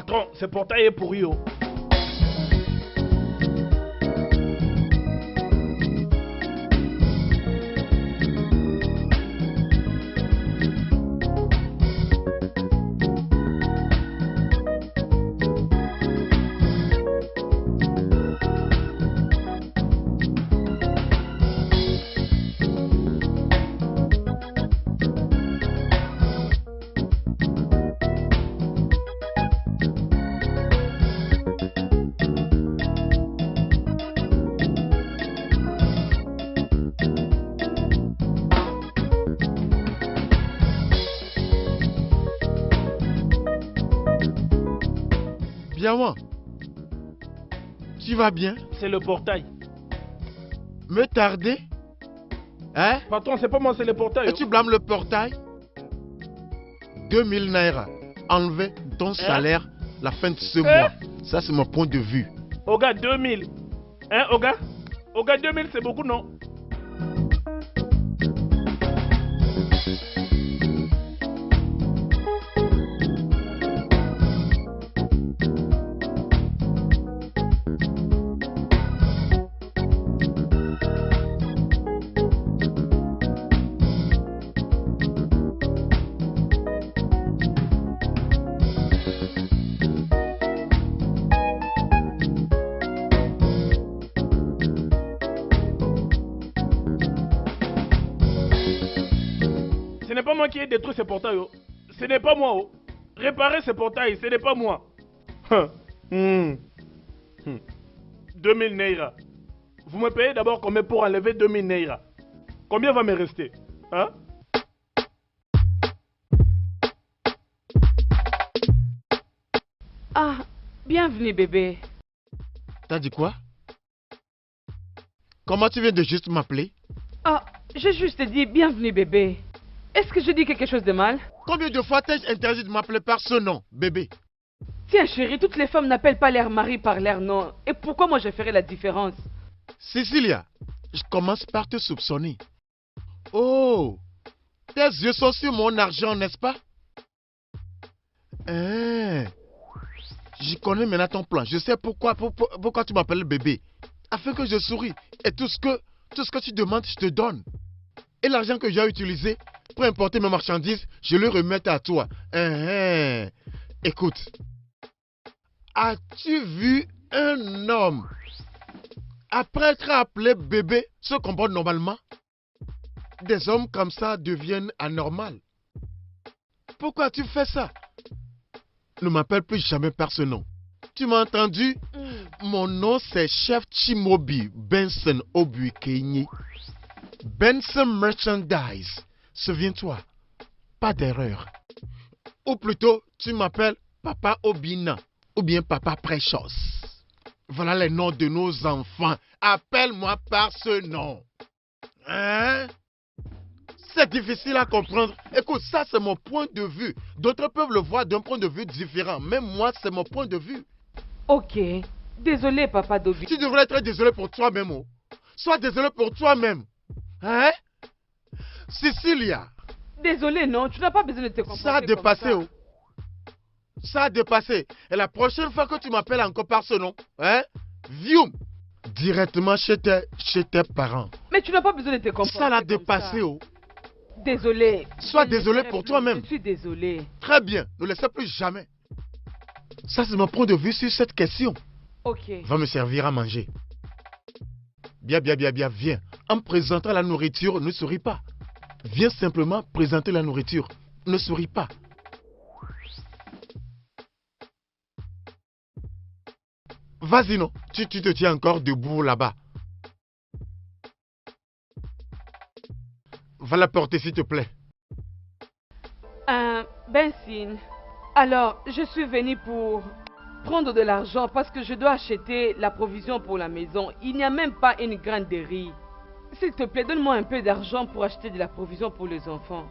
Patron, ce portail est pourri. Oh. Biawan, tu vas bien? C'est le portail. Me tarder? Hein? Patron, c'est pas moi, c'est le portail. Et tu blâmes le portail? 2000 naira. Enlever ton salaire la fin de ce mois. Ça, c'est mon point de vue. Oga, 2000. Hein, Oga? Oga, 2000, c'est beaucoup, non? Ce n'est pas moi qui ai détruit ce portail. Oh. Ce n'est pas moi. Oh. Réparer ce portail, ce n'est pas moi. 2000 naira. Vous me payez d'abord combien pour enlever 2000 naira? Combien va me rester? Hein? Ah, bienvenue bébé. T'as dit quoi? Comment tu viens de juste m'appeler? Ah, j'ai juste dit bienvenue bébé. Est-ce que je dis quelque chose de mal? Combien de fois t'ai-je interdit de m'appeler par ce nom, bébé? Tiens chérie, toutes les femmes n'appellent pas leur mari par leur nom. Et pourquoi moi je ferais la différence? Cecilia, je commence par te soupçonner. Oh, tes yeux sont sur mon argent, n'est-ce pas? Je connais maintenant ton plan. Je sais pourquoi tu m'appelles bébé. Afin que je souris. Et tout ce que tu demandes, je te donne. Et l'argent que j'ai utilisé pour importer mes marchandises, je le remets à toi. Écoute. As-tu vu un homme, après être appelé bébé, se comporte normalement? Des hommes comme ça deviennent anormaux. Pourquoi tu fais ça? Ne m'appelle plus jamais par ce nom. Tu m'as entendu? Mon nom c'est Chef Chimobi Benson Obuikenyi. Benson Merchandise. Souviens-toi, pas d'erreur. Ou plutôt, tu m'appelles Papa Obina ou bien Papa Precious. Voilà les noms de nos enfants. Appelle-moi par ce nom. Hein? C'est difficile à comprendre. Écoute, ça c'est mon point de vue. D'autres peuvent le voir d'un point de vue différent. Même moi, c'est mon point de vue. Ok. Désolé, Papa Dobi. Tu devrais être désolé pour toi-même. Oh. Sois désolé pour toi-même. Hein? Cecilia. Désolé, non. Tu n'as pas besoin de te comporter Ça a dépassé. comme ça. Oh. Ça a dépassé. Et la prochaine fois que tu m'appelles encore par ce nom, hein? Vium. Directement chez tes parents. Mais tu n'as pas besoin de te comporter Ça l'a comme dépassé. ça. Oh. Désolé. Sois Je ne désolé ferai pour plus. toi-même. Je suis désolé. Très bien. Ne laissez plus jamais. Ça, c'est mon point de vue sur cette question. Ok. Va me servir à manger. Bien, viens. En me présentant la nourriture, ne souris pas. Viens simplement présenter la nourriture. Ne souris pas. Vas-y, non. Tu te tiens encore debout là-bas. Va la porter, s'il te plaît. Benson. Alors, je suis venu pour prendre de l'argent parce que je dois acheter la provision pour la maison. Il n'y a même pas une graine de riz. S'il te plaît, donne-moi un peu d'argent pour acheter de la provision pour les enfants.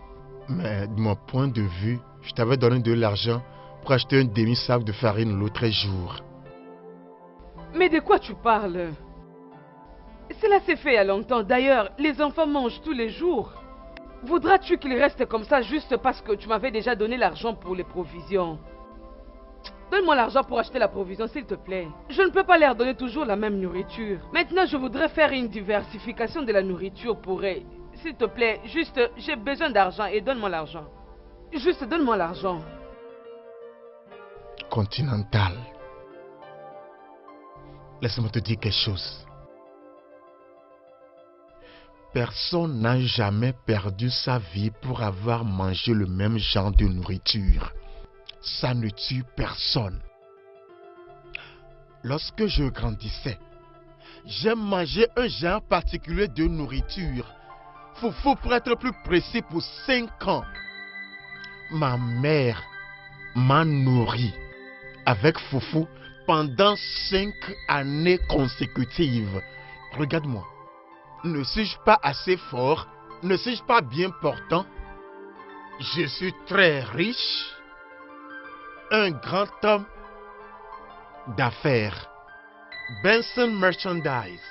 Mais de mon point de vue, je t'avais donné de l'argent pour acheter un demi-sac de farine l'autre jour. Mais de quoi tu parles? Cela s'est fait il y a longtemps. D'ailleurs, les enfants mangent tous les jours. Voudras-tu qu'ils restent comme ça juste parce que tu m'avais déjà donné l'argent pour les provisions? Donne-moi l'argent pour acheter la provision, s'il te plaît. Je ne peux pas leur donner toujours la même nourriture. Maintenant, je voudrais faire une diversification de la nourriture pour eux. S'il te plaît, juste, j'ai besoin d'argent et donne-moi l'argent. Juste, donne-moi l'argent. Continental. Laisse-moi te dire quelque chose. Personne n'a jamais perdu sa vie pour avoir mangé le même genre de nourriture. Ça ne tue personne. Lorsque je grandissais, j'ai mangé un genre particulier de nourriture. Foufou, pour être plus précis, pour 5 ans. Ma mère m'a nourri avec foufou pendant 5 années consécutives. Regarde-moi. Ne suis-je pas assez fort? Ne suis-je pas bien portant? Je suis très riche. Un grand homme d'affaires. Benson Merchandise.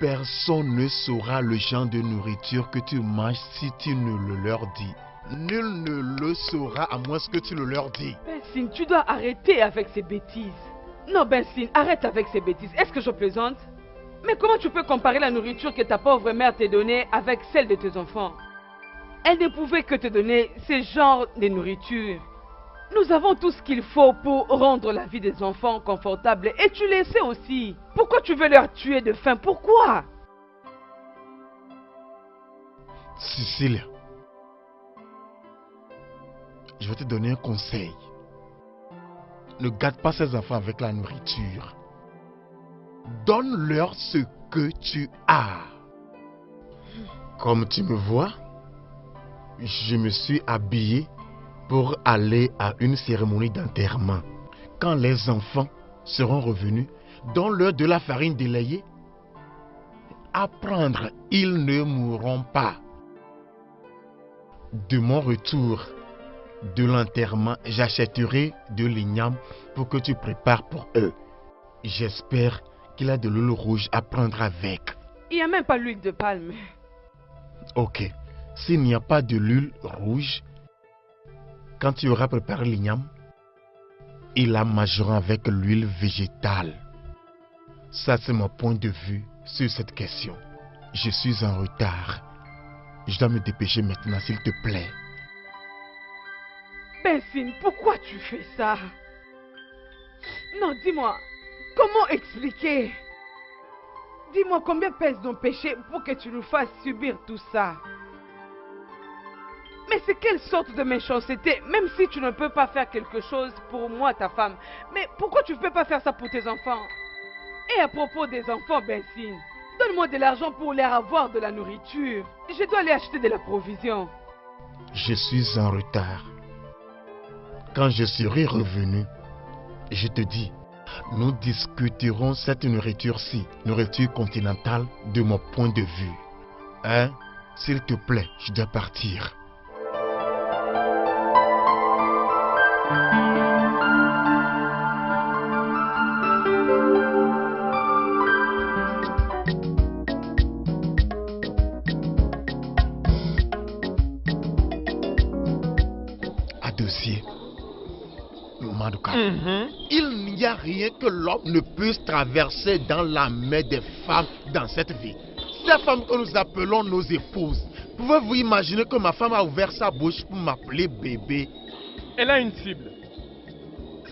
Personne ne saura le genre de nourriture que tu manges si tu ne le leur dis. Nul ne le saura à moins que tu le leur dis. Benson, tu dois arrêter avec ces bêtises. Non, Benson, arrête avec ces bêtises. Est-ce que je plaisante? Mais comment tu peux comparer la nourriture que ta pauvre mère t'a donnée avec celle de tes enfants? Elle ne pouvait que te donner ce genre de nourriture. Nous avons tout ce qu'il faut pour rendre la vie des enfants confortable. Et tu le sais aussi. Pourquoi tu veux leur tuer de faim? Pourquoi? Cécile, je vais te donner un conseil. Ne gâte pas ces enfants avec la nourriture. Donne-leur ce que tu as. Comme tu me vois, je me suis habillé pour aller à une cérémonie d'enterrement. Quand les enfants seront revenus, donne-leur de la farine délayée. À prendre, ils ne mourront pas. De mon retour de l'enterrement, j'achèterai de l'igname pour que tu prépares pour eux. J'espère qu'il y a de l'huile rouge à prendre avec. Il n'y a même pas l'huile de palme. Ok. S'il n'y a pas de l'huile rouge, quand tu auras préparé l'igname, ils la mangeront avec l'huile végétale. Ça, c'est mon point de vue sur cette question. Je suis en retard. Je dois me dépêcher maintenant, s'il te plaît. Benson, pourquoi tu fais ça? Non, dis-moi, comment expliquer? Dis-moi combien pèse nos péchés pour que tu nous fasses subir tout ça? Mais c'est quelle sorte de méchanceté, même si tu ne peux pas faire quelque chose pour moi, ta femme. Mais pourquoi tu ne peux pas faire ça pour tes enfants? Et à propos des enfants, Benson, donne-moi de l'argent pour leur avoir de la nourriture. Je dois aller acheter de la provision. Je suis en retard. Quand je serai revenu, je te dis, nous discuterons cette nourriture-ci, nourriture continentale, de mon point de vue. Hein? S'il te plaît, je dois partir. À dossier. Maduka. Il n'y a rien que l'homme ne puisse traverser dans la main des femmes dans cette vie. Ces femmes que nous appelons nos épouses. Pouvez-vous imaginer que ma femme a ouvert sa bouche pour m'appeler bébé? Elle a une cible.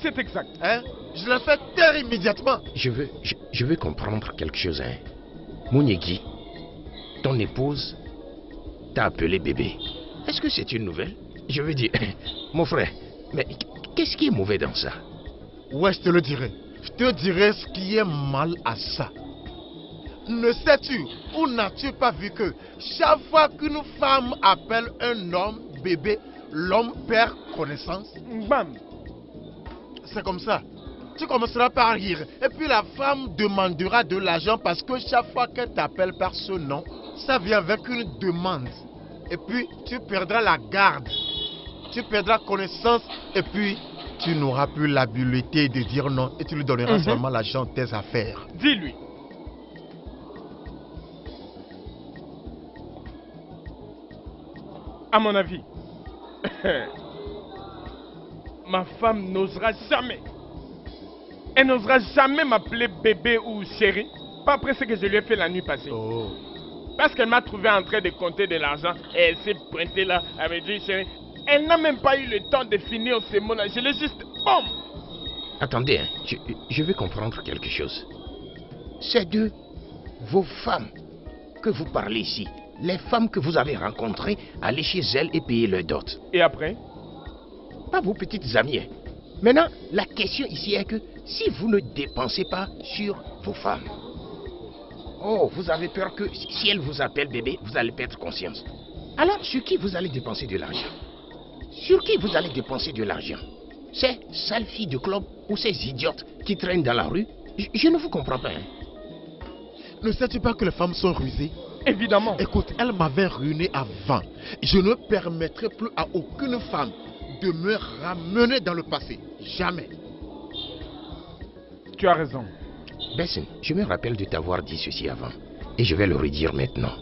C'est exact. Hein? Je la fais taire immédiatement. Je veux comprendre quelque chose, hein. Mouniegi, ton épouse t'a appelé bébé. Est-ce que c'est une nouvelle? Je veux dire, mon frère, mais qu'est-ce qui est mauvais dans ça? Ouais, je te le dirai. Je te dirai ce qui est mal à ça. Ne sais-tu ou n'as-tu pas vu que chaque fois qu'une femme appelle un homme bébé, l'homme perd connaissance? Bam. C'est comme ça. Tu commenceras par rire. Et puis la femme demandera de l'argent parce que chaque fois qu'elle t'appelle par ce nom, ça vient avec une demande. Et puis tu perdras la garde. Tu perdras connaissance et puis tu n'auras plus l'habileté de dire non et tu lui donneras seulement l'argent de tes affaires. Dis-lui. À mon avis, ma femme n'osera jamais Elle n'osera jamais m'appeler bébé ou chérie. Pas après ce que je lui ai fait la nuit passée. Oh. Parce qu'elle m'a trouvé en train de compter de l'argent et elle s'est pointée là, elle m'a dit chérie. Elle n'a même pas eu le temps de finir ces mots-là. Je l'ai juste... Boum! Attendez, hein, je veux comprendre quelque chose. C'est de vos femmes que vous parlez ici. Les femmes que vous avez rencontrées, aller chez elles et payer leur dot. Et après? Pas vos petites amies. Hein. Maintenant, la question ici est que si vous ne dépensez pas sur vos femmes, oh, vous avez peur que si elles vous appellent bébé, vous allez perdre conscience. Alors, sur qui vous allez dépenser de l'argent? Sur qui vous allez dépenser de l'argent? Ces sales filles de club ou ces idiotes qui traînent dans la rue? Je ne vous comprends pas. Hein. Ne sais-tu pas que les femmes sont rusées? Évidemment. Écoute, elle m'avait ruiné avant. Je ne permettrai plus à aucune femme de me ramener dans le passé. Jamais. Tu as raison. Besson, je me rappelle de t'avoir dit ceci avant. Et je vais le redire maintenant.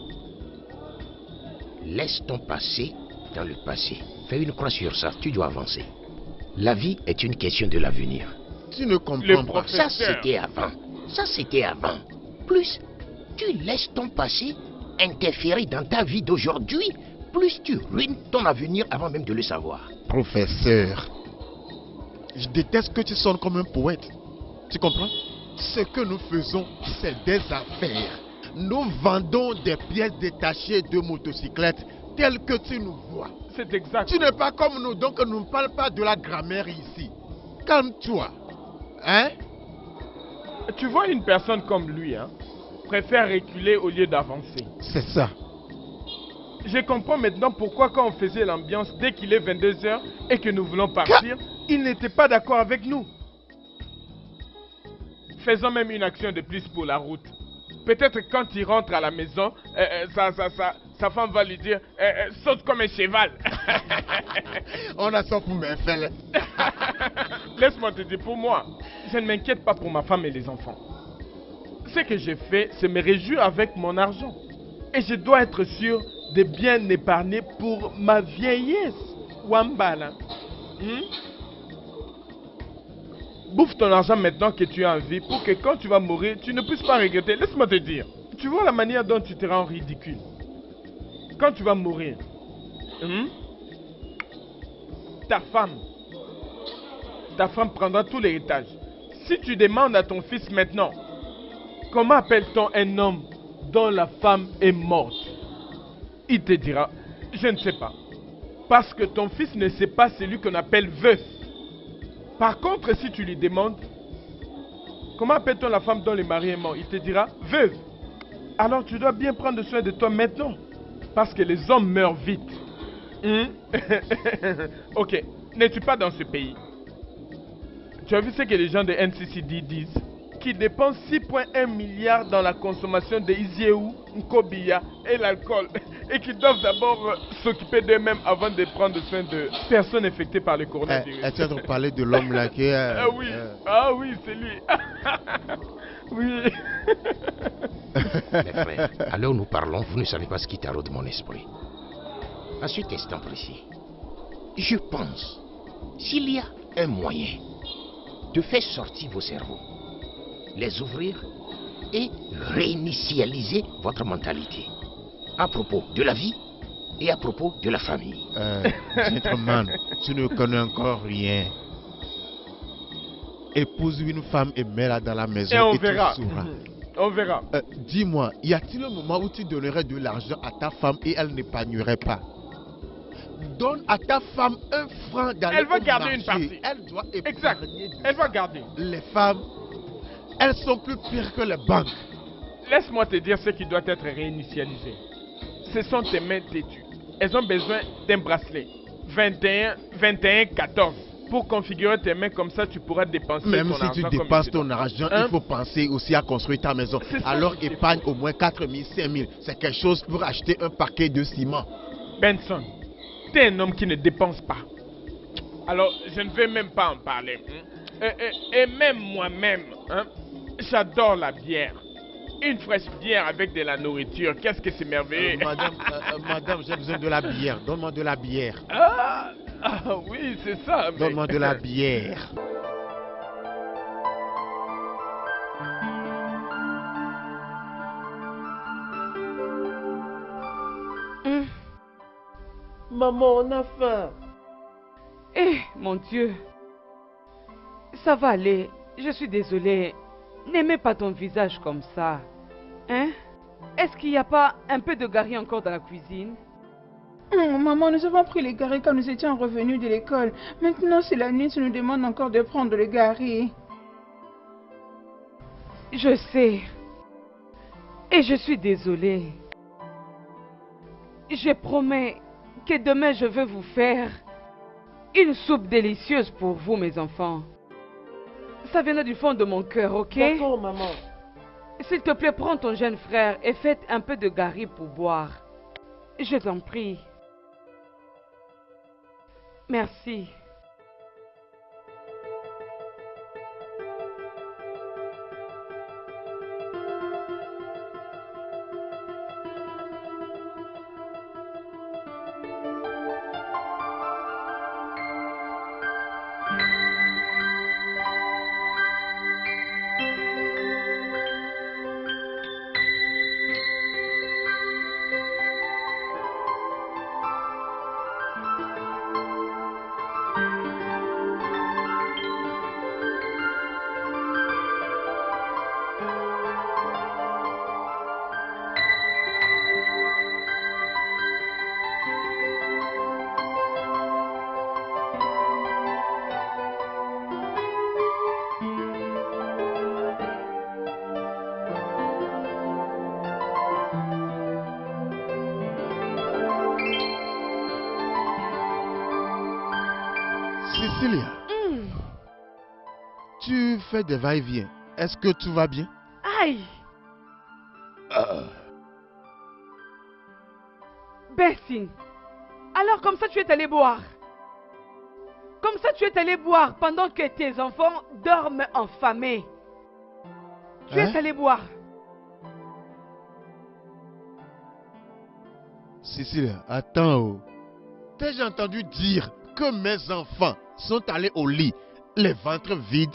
Laisse ton passé dans le passé. Fais une croix sur ça, tu dois avancer. La vie est une question de l'avenir. Tu ne comprends pas. Ça c'était avant. Ça c'était avant. Plus tu laisses ton passé interférer dans ta vie d'aujourd'hui, plus tu ruines ton avenir avant même de le savoir. Professeur, je déteste que tu sonnes comme un poète. Tu comprends? Ce que nous faisons, c'est des affaires. Nous vendons des pièces détachées de motocyclettes telles que tu nous vois. C'est exact. Tu n'es pas comme nous, donc ne parle pas de la grammaire ici. Calme-toi. Hein? Tu vois, une personne comme lui, hein, préfère reculer au lieu d'avancer. C'est ça. Je comprends maintenant pourquoi quand on faisait l'ambiance dès qu'il est 22h et que nous voulons partir, il n'était pas d'accord avec nous. Faisons même une action de plus pour la route. Peut-être quand il rentre à la maison, sa femme va lui dire saute comme un cheval. On a ça pour mes fêles. Laisse-moi te dire, pour moi, je ne m'inquiète pas pour ma femme et les enfants. Ce que je fais, c'est me réjouir avec mon argent. Et je dois être sûr de bien épargner pour ma vieillesse. Wambala. Bouffe ton argent maintenant que tu as envie pour que quand tu vas mourir, tu ne puisses pas regretter. Laisse-moi te dire. Tu vois la manière dont tu te rends ridicule. Quand tu vas mourir, ta femme prendra tout l'héritage. Si tu demandes à ton fils maintenant, comment appelle-t-on un homme dont la femme est morte? Il te dira, je ne sais pas. Parce que ton fils ne sait pas celui qu'on appelle veuf. Par contre, si tu lui demandes, comment appelle-t-on la femme dont le mari est mort? Il te dira, veuve. Alors tu dois bien prendre soin de toi maintenant. Parce que les hommes meurent vite. Ok, n'es-tu pas dans ce pays? Tu as vu ce que les gens de NCCD disent? Qui dépensent 6,1 milliards dans la consommation de Izieu, Nkobia et l'alcool. Et qui doivent d'abord s'occuper d'eux-mêmes avant de prendre soin de personnes infectées par le coronavirus. Est-ce que tu parler de l'homme là qui est... Ah oui, c'est lui. Oui. Mes frères, alors nous parlons, vous ne savez pas ce qui taraude mon esprit. À cet instant précis, je pense, s'il y a un moyen de faire sortir vos cerveaux, les ouvrir et réinitialiser votre mentalité à propos de la vie et à propos de la famille. Gentleman, tu ne connais encore rien. Épouse une femme et mets-la dans la maison et on et verra. tu sauras. On verra. Dis-moi, y a-t-il un moment où tu donnerais de l'argent à ta femme et elle n'épargnerait pas? Donne à ta femme un franc dans Elle va garder une partie. Elle doit épargner. Exact. Elle va garder. Les femmes, elles sont plus pires que les banques. Laisse-moi te dire ce qui doit être réinitialisé. Ce sont tes mains têtues. Elles ont besoin d'un bracelet. 21-14. Pour configurer tes mains comme ça, tu pourras dépenser même ton si argent. Même si tu dépenses ton argent, il faut penser aussi à construire ta maison. Alors épargne au moins 4 000, 5 000. C'est quelque chose pour acheter un paquet de ciment. Benson, tu es un homme qui ne dépense pas. Alors, je ne vais même pas en parler. Et même moi-même, j'adore la bière. Une fraîche bière avec de la nourriture, qu'est-ce que c'est merveilleux. Madame, j'ai besoin de la bière. Donne-moi de la bière. Ah oui, c'est ça. Donne-moi de la bière. Hum. Maman, on a faim. Eh, mon Dieu. Ça va aller. Je suis désolée. N'aimez pas ton visage comme ça. Hein? Est-ce qu'il n'y a pas un peu de gari encore dans la cuisine? Maman, nous avons pris les garis quand nous étions revenus de l'école. Maintenant, c'est la nuit, tu nous demandes encore de prendre le gari. Je sais. Et je suis désolée. Je promets que demain je vais vous faire une soupe délicieuse pour vous, mes enfants. Ça vient du fond de mon cœur, ok? D'accord, maman. S'il te plaît, prends ton jeune frère et faites un peu de gari pour boire. Je t'en prie. Merci. Cecilia, tu fais des va-et-vient. Est-ce que tout va bien? Aïe! Bessie, alors comme ça tu es allé boire. Comme ça tu es allé boire pendant que tes enfants dorment affamés. Tu Hein? es allé boire. Cecilia, attends. Oh. T'as-je entendu dire que mes enfants sont allés au lit, les ventres vides?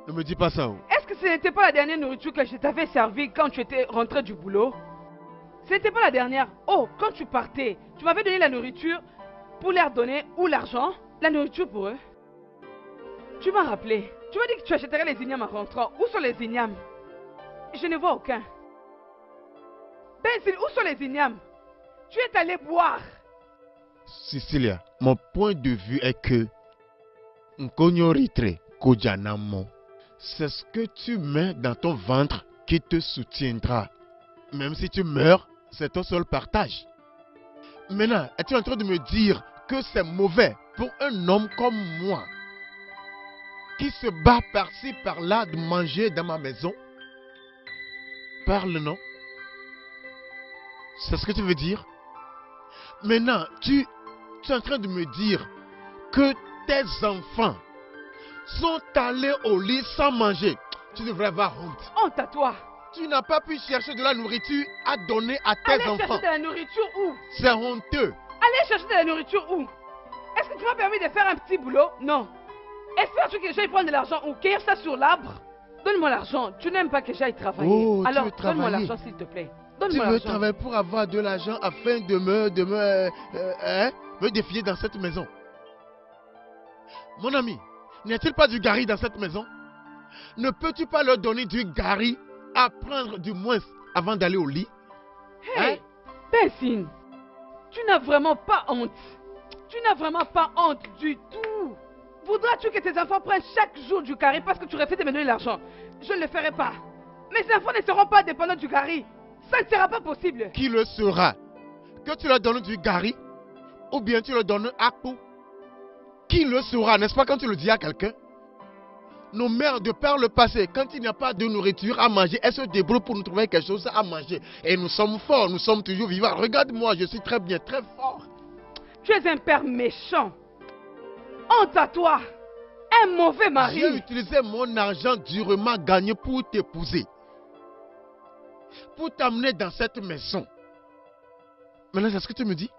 Ne me dis pas ça. Oh. Est-ce que ce n'était pas la dernière nourriture que je t'avais servie quand tu étais rentré du boulot? Ce n'était pas la dernière. Oh, quand tu partais, tu m'avais donné la nourriture pour leur donner ou l'argent? La nourriture pour eux? Tu m'as rappelé. Tu m'as dit que tu achèterais les ignames en rentrant. Où sont les ignames? Je ne vois aucun. Bensil, où sont les ignames? Tu es allé boire. Cecilia, mon point de vue est que Nkonyoritre Kojanamo, c'est ce que tu mets dans ton ventre qui te soutiendra. Même si tu meurs, c'est ton seul partage. Maintenant, es-tu en train de me dire que c'est mauvais pour un homme comme moi qui se bat par-ci par-là de manger dans ma maison? Parle, non? C'est ce que tu veux dire? Maintenant, tu es en train de me dire que tes enfants sont allés au lit sans manger. Tu devrais avoir honte. Honte à toi. Tu n'as pas pu chercher de la nourriture à donner à tes Allez enfants. chercher de la nourriture où? C'est honteux. Allez chercher de la nourriture où? Est-ce que tu m'as permis de faire un petit boulot? Non. Espères-tu que j'aille prendre de l'argent ou cueillir ça sur l'arbre? Donne-moi l'argent. Tu n'aimes pas que j'aille travailler. Oh, tu alors, veux donne-moi travailler. l'argent s'il te plaît. Tu Donne-moi veux l'argent. travailler pour avoir de l'argent afin de me défier dans cette maison. Mon ami, n'y a-t-il pas du gari dans cette maison? Ne peux-tu pas leur donner du gari à prendre du moins avant d'aller au lit? Hey, Bensin, tu n'as vraiment pas honte. Tu n'as vraiment pas honte du tout. Voudras-tu que tes enfants prennent chaque jour du gari parce que tu refais de me donner l'argent? Je ne le ferai pas. Mes enfants ne seront pas dépendants du gari. Ça ne sera pas possible. Qui le sera? Que tu leur donnes du gari ou bien tu leur donnes un coup? Qui le saura, n'est-ce pas, quand tu le dis à quelqu'un? Nos mères de par le passé, quand il n'y a pas de nourriture à manger, elles se débrouillent pour nous trouver quelque chose à manger. Et nous sommes forts, nous sommes toujours vivants. Regarde-moi, je suis très bien, très fort. Tu es un père méchant. Honte à toi. Un mauvais mari. J'ai utilisé mon argent durement gagné pour t'épouser. Pour t'amener dans cette maison. Maintenant, c'est ce que tu me dis?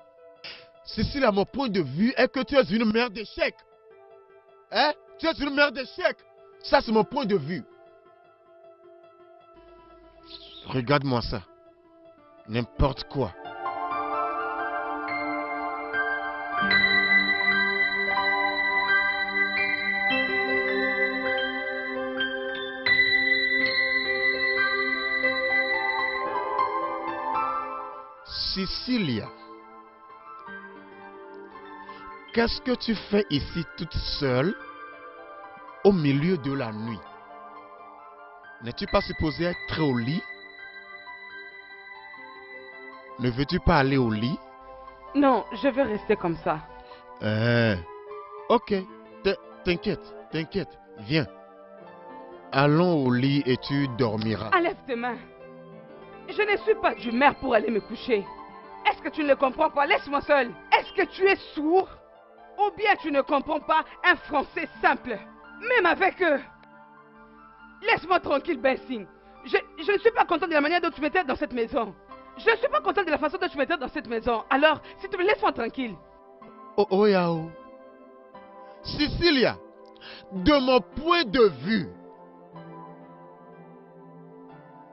Cécile, à mon point de vue, est que tu es une mère d'échec. Hein? Tu es une mère d'échec. Ça, c'est mon point de vue. Regarde-moi ça. N'importe quoi. Cecilia, qu'est-ce que tu fais ici toute seule au milieu de la nuit? N'es-tu pas supposée être au lit? Ne veux-tu pas aller au lit? Non, je vais rester comme ça. Ok, t'inquiète, viens. Allons au lit et tu dormiras. Enlève tes mains. Je ne suis pas d'humeur pour aller me coucher. Est-ce que tu ne le comprends pas? Laisse-moi seul. Est-ce que tu es sourd? Ou bien tu ne comprends pas un français simple? Même avec eux. Laisse-moi tranquille, Benson. Je ne suis pas content de la manière dont tu m'étais dans cette maison. Je ne suis pas content de la façon dont tu m'étais dans cette maison. Alors, s'il te plaît, laisse-moi tranquille. Oh, Yao. Cecilia, de mon point de vue,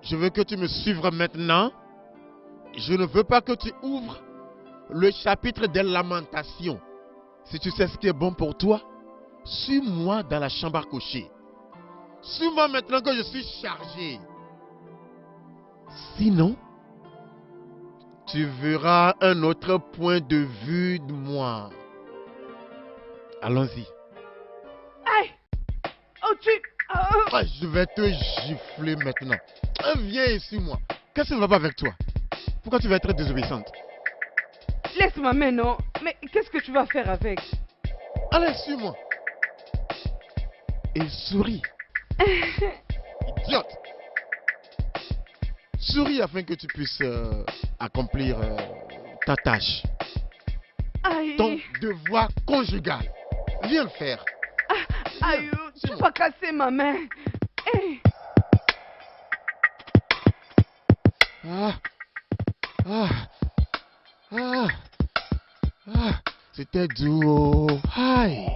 je veux que tu me suives maintenant. Je ne veux pas que tu ouvres le chapitre des lamentations. Si tu sais ce qui est bon pour toi, suis-moi dans la chambre à coucher. Suis-moi maintenant que je suis chargé. Sinon, tu verras un autre point de vue de moi. Allons-y. Aïe! Oh, Je vais te gifler maintenant. Viens et suis-moi. Qu'est-ce qui ne va pas avec toi? Pourquoi tu vas être désobéissante? Laisse ma main, non? Mais qu'est-ce que tu vas faire avec? Allez, suis-moi. Et souris. Idiote. Souris afin que tu puisses accomplir ta tâche. Aïe! Ton devoir conjugal. Viens le faire. Aïe! Tu vas casser ma main. Hey. C'était doux. Aïe.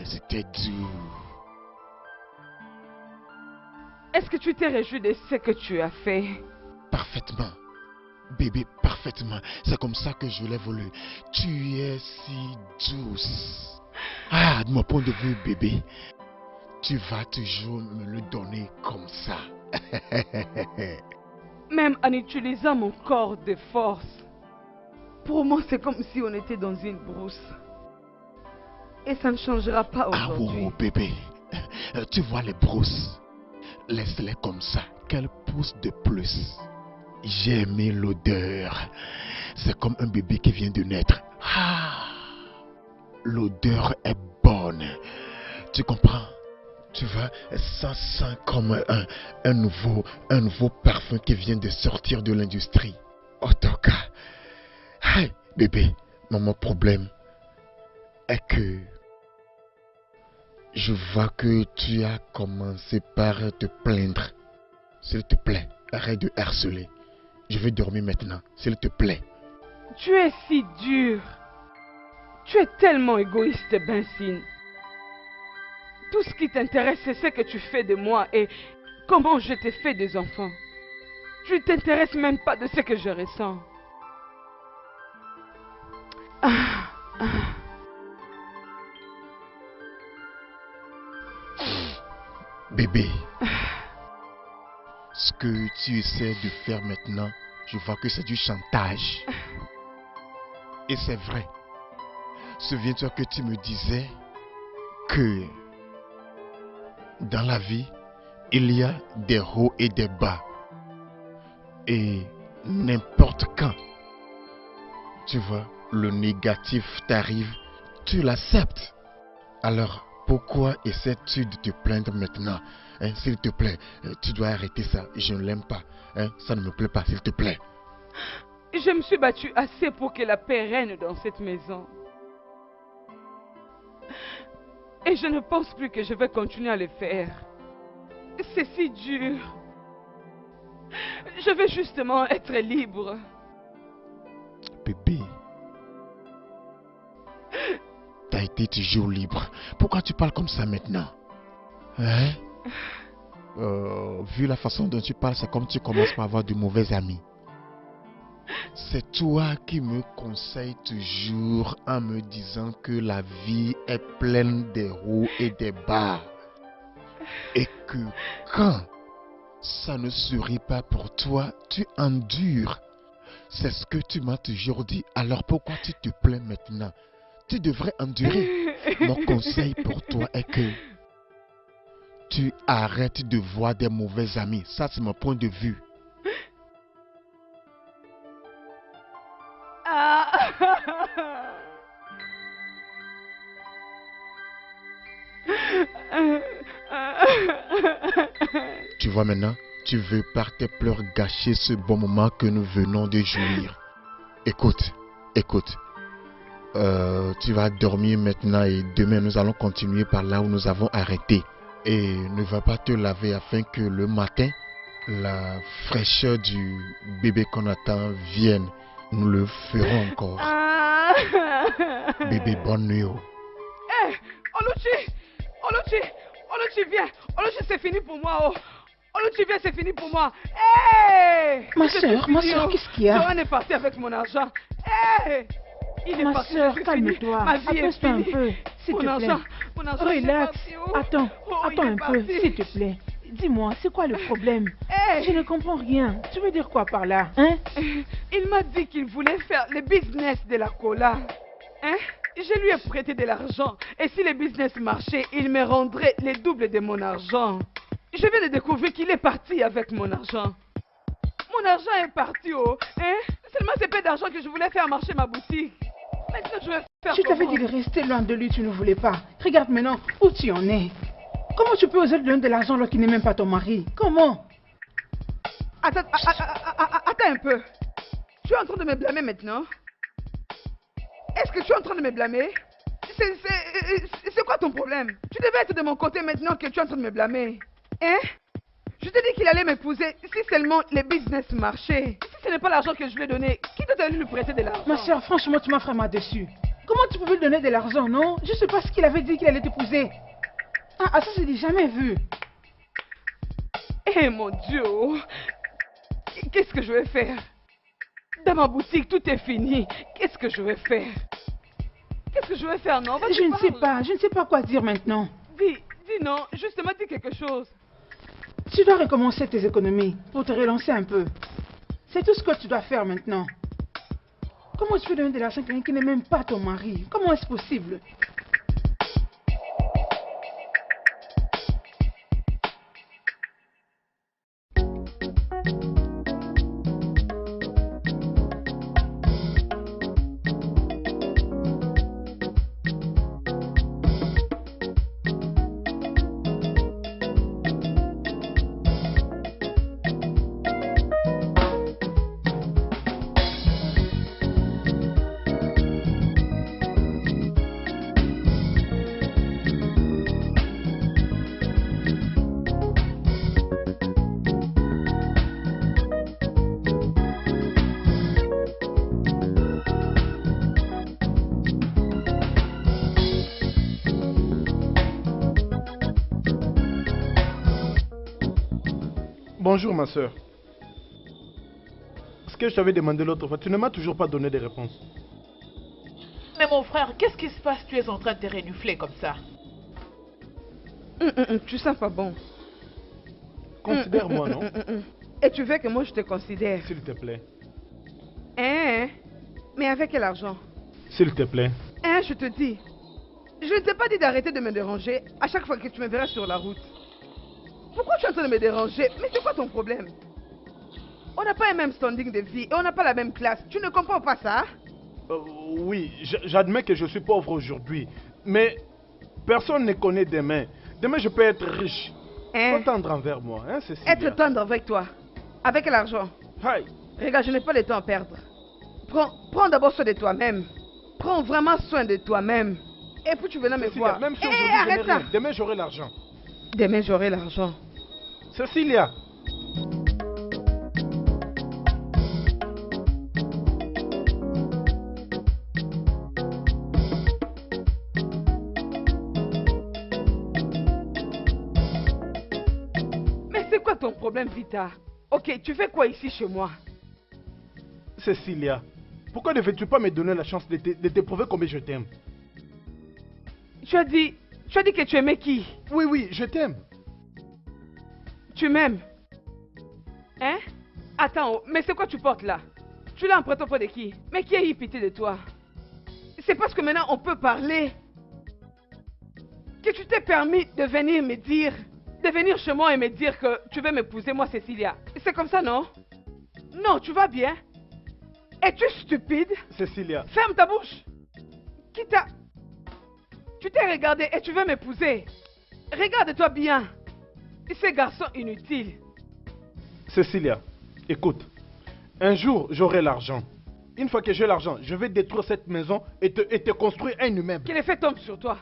C'était doux. Est-ce que tu t'es réjoui de ce que tu as fait? Parfaitement. Bébé, parfaitement. C'est comme ça que je l'ai voulu. Tu es si douce. De mon point de vue, bébé, tu vas toujours me le donner comme ça. Même en utilisant mon corps de force. Pour moi, c'est comme si on était dans une brousse. Et ça ne changera pas aujourd'hui. Oh, bébé. Tu vois les brousses. Laisse-les comme ça, qu'elles poussent de plus. J'ai aimé l'odeur. C'est comme un bébé qui vient de naître. L'odeur est bonne. Tu comprends? Tu vois, ça sent comme un nouveau parfum qui vient de sortir de l'industrie. En tout cas, bébé, mon problème est que je vois que tu as commencé par te plaindre. S'il te plaît, arrête de harceler. Je vais dormir maintenant, s'il te plaît. Tu es si dur. Tu es tellement égoïste, Benson. Tout ce qui t'intéresse, c'est ce que tu fais de moi et comment je t'ai fait des enfants. Tu ne t'intéresses même pas de ce que je ressens. Bébé, ce que tu essaies de faire maintenant, je vois que c'est du chantage. Et c'est vrai. Souviens-toi que tu me disais que dans la vie, il y a des hauts et des bas. Et n'importe quand, tu vois, le négatif t'arrive, tu l'acceptes. Alors, pourquoi essaies-tu de te plaindre maintenant? S'il te plaît, tu dois arrêter ça. Je ne l'aime pas. Ça ne me plaît pas, s'il te plaît. Je me suis battue assez pour que la paix règne dans cette maison. Et je ne pense plus que je vais continuer à le faire. C'est si dur. Je veux justement être libre. Bébé, t'as été toujours libre. Pourquoi tu parles comme ça maintenant? Vu la façon dont tu parles, c'est comme tu commences par avoir de mauvais amis. C'est toi qui me conseilles toujours en me disant que la vie est pleine des hauts et des bas. Et que quand Ça ne sourit pas pour toi, tu endures. C'est ce que tu m'as toujours dit, alors pourquoi tu te plains maintenant? Tu devrais endurer. Mon conseil pour toi est que tu arrêtes de voir des mauvais amis. Ça, c'est mon point de vue. Tu vois maintenant, tu veux par tes pleurs gâcher ce bon moment que nous venons de jouir. Écoute. Tu vas dormir maintenant et demain nous allons continuer par là où nous avons arrêté. Et ne va pas te laver afin que le matin, la fraîcheur du bébé qu'on attend vienne. Nous le ferons encore. Bébé, bonne nuit. Hé, Oluchi, viens. Oluchi, c'est fini pour moi. Oluchi, viens, c'est fini pour moi. Hé! Ma soeur, qu'est-ce qu'il y a? Johan est parti avec mon argent. Hé! Il est Ma parti. soeur, calme-toi. Ma vie est Apaise-toi un finie. peu, s'il te plaît. Mon argent, Relax. il est parti. Attends il est un peu, parti. s'il te plaît. Dis-moi, c'est quoi le problème? Hey! Je ne comprends rien. Tu veux dire quoi par là, hein? Il m'a dit qu'il voulait faire le business de la cola. Hein? Je lui ai prêté de l'argent. Et si le business marchait, il me rendrait le double de mon argent. Je viens de découvrir qu'il est parti avec mon argent. Mon argent est parti, hein? Seulement c'est peu d'argent que je voulais faire marcher ma boutique. Maintenant, je vais faire Je t'avais comment? dit de rester loin de lui, tu ne voulais pas. Regarde maintenant où tu en es. Comment tu peux oser lui donner de l'argent alors qu'il n'est même pas ton mari? Comment? Attends un peu. Tu es en train de me blâmer maintenant? Est-ce que tu es en train de me blâmer? C'est quoi ton problème? Tu devais être de mon côté maintenant que tu es en train de me blâmer. Hein? Je t'ai dit qu'il allait m'épouser si seulement les business marchaient. Si ce n'est pas l'argent que je lui ai donné, qui t'a donné lui prêter de l'argent? Ma soeur, franchement, tu m'as vraiment déçu. Comment tu pouvais lui donner de l'argent, non? Je sais pas ce qu'il avait dit qu'il allait t'épouser. Ah, ça, c'est jamais vu. Eh mon Dieu! Qu'est-ce que je vais faire? Dans ma boutique, tout est fini. Qu'est-ce que je vais faire? Qu'est-ce que je vais faire, non? Je ne sais pas quoi dire maintenant. Dis non, justement, dis quelque chose. Tu dois recommencer tes économies pour te relancer un peu. C'est tout ce que tu dois faire maintenant. Comment tu peux donner de l'argent à quelqu'un qui n'est même pas ton mari? Comment est-ce possible? Bonjour ma soeur. Ce que je t'avais demandé l'autre fois, tu ne m'as toujours pas donné de réponse. Mais mon frère, qu'est-ce qui se passe? Tu es en train de te renifler comme ça. Tu sens pas bon. Considère-moi, non? Et tu veux que moi je te considère? S'il te plaît. Hein? Mais avec quel argent? S'il te plaît. Hein, je te dis. Je ne t'ai pas dit d'arrêter de me déranger à chaque fois que tu me verras sur la route. Pourquoi tu es en train de me déranger? Mais c'est quoi ton problème? On n'a pas un même standing de vie et on n'a pas la même classe. Tu ne comprends pas ça? Oui, j'admets que je suis pauvre aujourd'hui. Mais personne ne connaît demain. Demain, je peux être riche. Hein? Faut tendre envers moi, hein, Cécilia. Être tendre avec toi. Avec l'argent. Hi. Regarde, je n'ai pas le temps à perdre. Prends d'abord soin de toi-même. Prends vraiment soin de toi-même. Et puis tu venais me Cécilia, voir. même si Hé, aujourd'hui, je n'ai arrête ça. rien. Demain, j'aurai l'argent. Demain, j'aurai l'argent. Cécilia. Mais c'est quoi ton problème, Vita? Ok, tu fais quoi ici chez moi? Cécilia, pourquoi ne veux-tu pas me donner la chance de te prouver combien je t'aime? Tu as dit que tu aimais qui? Oui, je t'aime. Tu m'aimes? Hein? Attends, mais c'est quoi tu portes là? Tu l'as en prêt-au-faux de qui? Mais qui a eu pitié de toi? C'est parce que maintenant on peut parler que tu t'es permis de venir me dire, de venir chez moi et me dire que tu veux m'épouser, moi Cécilia. C'est comme ça, non? Non, tu vas bien? Es-tu stupide? Cécilia. Ferme ta bouche. Qui t'a... Tu t'es regardé et tu veux m'épouser. Regarde-toi bien. Ces garçons inutiles. Cécilia, écoute. Un jour, j'aurai l'argent. Une fois que j'ai l'argent, je vais détruire cette maison et te construire un immeuble. Que l'effet tombe sur toi.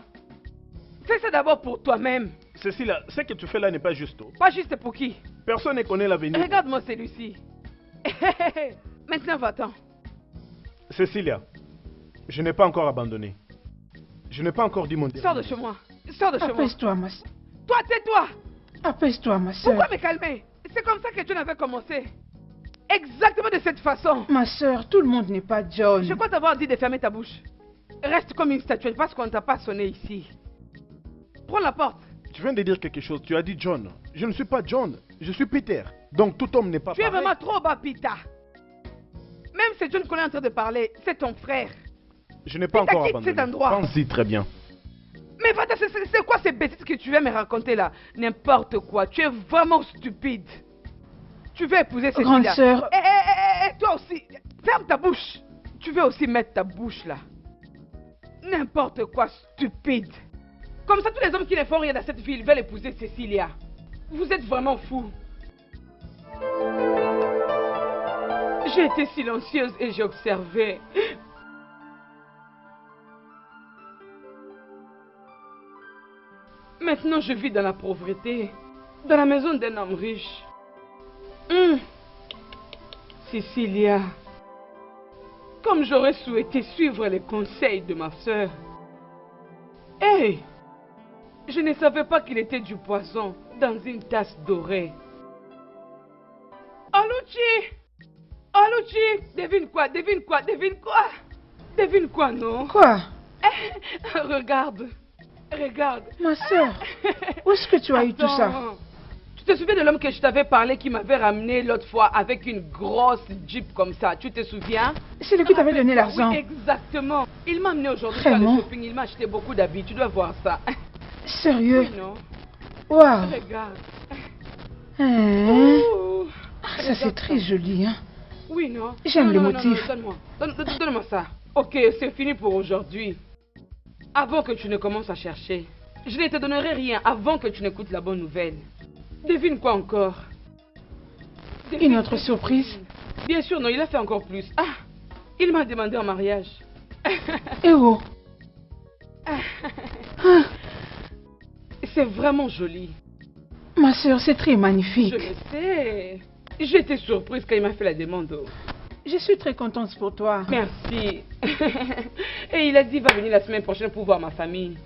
Fais ça d'abord pour toi-même. Cécilia, ce que tu fais là n'est pas juste. Pas juste pour qui? Personne ne connaît l'avenir. Regarde-moi celui-ci. Maintenant, va-t'en. Cécilia, je n'ai pas encore abandonné. Je n'ai pas encore dit mon dernier. Sors de chez moi. Sors de chez moi. Apaise-toi, ma soeur. Toi, tais-toi. Apaise-toi, ma soeur. Pourquoi me calmer? C'est comme ça que tu n'avais commencé. Exactement de cette façon. Ma soeur, tout le monde n'est pas John. Je crois t'avoir dit de fermer ta bouche. Reste comme une statuette parce qu'on ne t'a pas sonné ici. Prends la porte. Tu viens de dire quelque chose. Tu as dit John. Je ne suis pas John. Je suis Peter. Donc tout homme n'est pas Tu es pareil. vraiment trop bas, Pita. Même si John qu'on est en train de parler, c'est ton frère. Je n'ai pas Peter, encore quitte abandonné. cet endroit. Pense-y très bien. Mais va, c'est quoi ces bêtises que tu viens me raconter là? N'importe quoi. Tu es vraiment stupide. Tu veux épouser cette Grande fille-là. sœur. Toi aussi. Ferme ta bouche. Tu veux aussi mettre ta bouche là. N'importe quoi, stupide. Comme ça, tous les hommes qui ne font rien dans cette ville veulent épouser Cécilia. Vous êtes vraiment fous. J'ai été silencieuse et j'ai observé. Maintenant, je vis dans la pauvreté, dans la maison d'un homme riche. Cécilia, comme j'aurais souhaité suivre les conseils de ma soeur. Hey, je ne savais pas qu'il était du poisson dans une tasse dorée. Aluchi! Aluchi! Devine quoi? Devine quoi? Devine quoi? Devine quoi, non? Quoi? Regarde. Regarde. Ma soeur, où est-ce que tu as eu tout ça? Attends. Tu te souviens de l'homme que je t'avais parlé qui m'avait ramené l'autre fois avec une grosse Jeep comme ça? Tu te souviens? C'est lui qui t'avait donné l'argent. Oui, exactement. Il m'a amené aujourd'hui faire le Vraiment? shopping. Il m'a acheté beaucoup d'habits. Tu dois voir ça. Sérieux? Oui, non? Waouh. Regarde. Hein? Ouh. Ah, ça c'est très joli, hein? Oui, non? J'aime Non, le non, motif. non, donne-moi. Donne-moi ça. Ok, c'est fini pour aujourd'hui. Avant que tu ne commences à chercher, je ne te donnerai rien avant que tu n'écoutes la bonne nouvelle. Devine quoi encore? Devine. Une autre surprise? Bien sûr, non, il a fait encore plus. Ah, il m'a demandé en mariage. Et où? C'est vraiment joli. Ma soeur, c'est très Je magnifique. le sais. J'étais surprise quand il m'a fait la demande. Je suis très contente pour toi. Merci. Et il a dit qu'il va venir la semaine prochaine pour voir ma famille.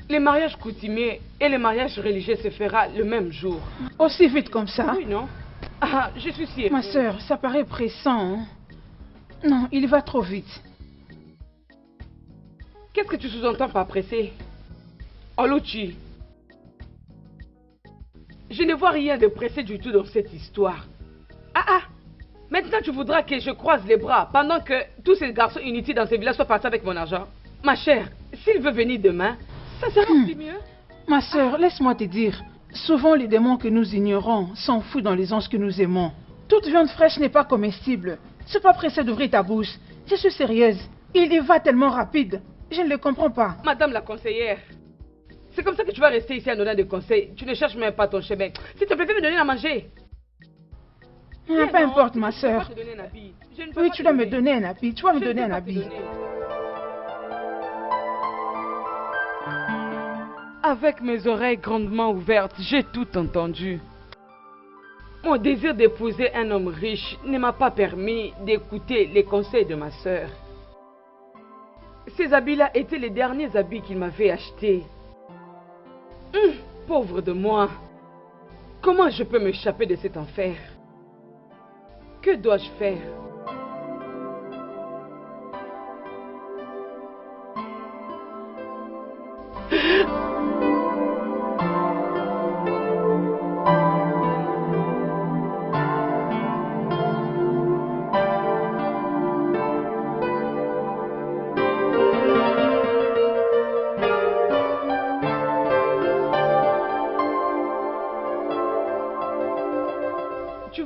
Les mariages coutumiers et les mariages religieux se fera le même jour. Aussi vite comme ça? Oui, non? Ah, je suis si Ma heureuse. soeur, ça paraît pressant, hein? Non, il va trop vite. Qu'est-ce que tu sous-entends par pressé? Oluchi. Je ne vois rien de pressé du tout dans cette histoire. Ah! Maintenant tu voudras que je croise les bras pendant que tous ces garçons inutiles dans ces villages soient partis avec mon argent? Ma chère, s'il veut venir demain, ça sera plus mieux. Ma soeur, laisse-moi te dire. Souvent, les démons que nous ignorons s'en foutent dans les anges que nous aimons. Toute viande fraîche n'est pas comestible. Sois pas pressé d'ouvrir ta bouche. Je suis sérieuse. Il y va tellement rapide. Je ne le comprends pas. Madame la conseillère, c'est comme ça que tu vas rester ici en donnant des conseils. Tu ne cherches même pas ton chemin. S'il te plaît, fais me donner à manger. Ah, peu importe, ma Je ne peux soeur. pas te donner un habit. Je ne peux Oui, pas tu te dois me donner. donner un habit. Tu vas me Je ne donner peux un pas te habit. donner. Avec mes oreilles grandement ouvertes, j'ai tout entendu. Mon désir d'épouser un homme riche ne m'a pas permis d'écouter les conseils de ma sœur. Ces habits-là étaient les derniers habits qu'il m'avait achetés. Pauvre de moi. Comment je peux m'échapper de cet enfer? Que dois-je faire?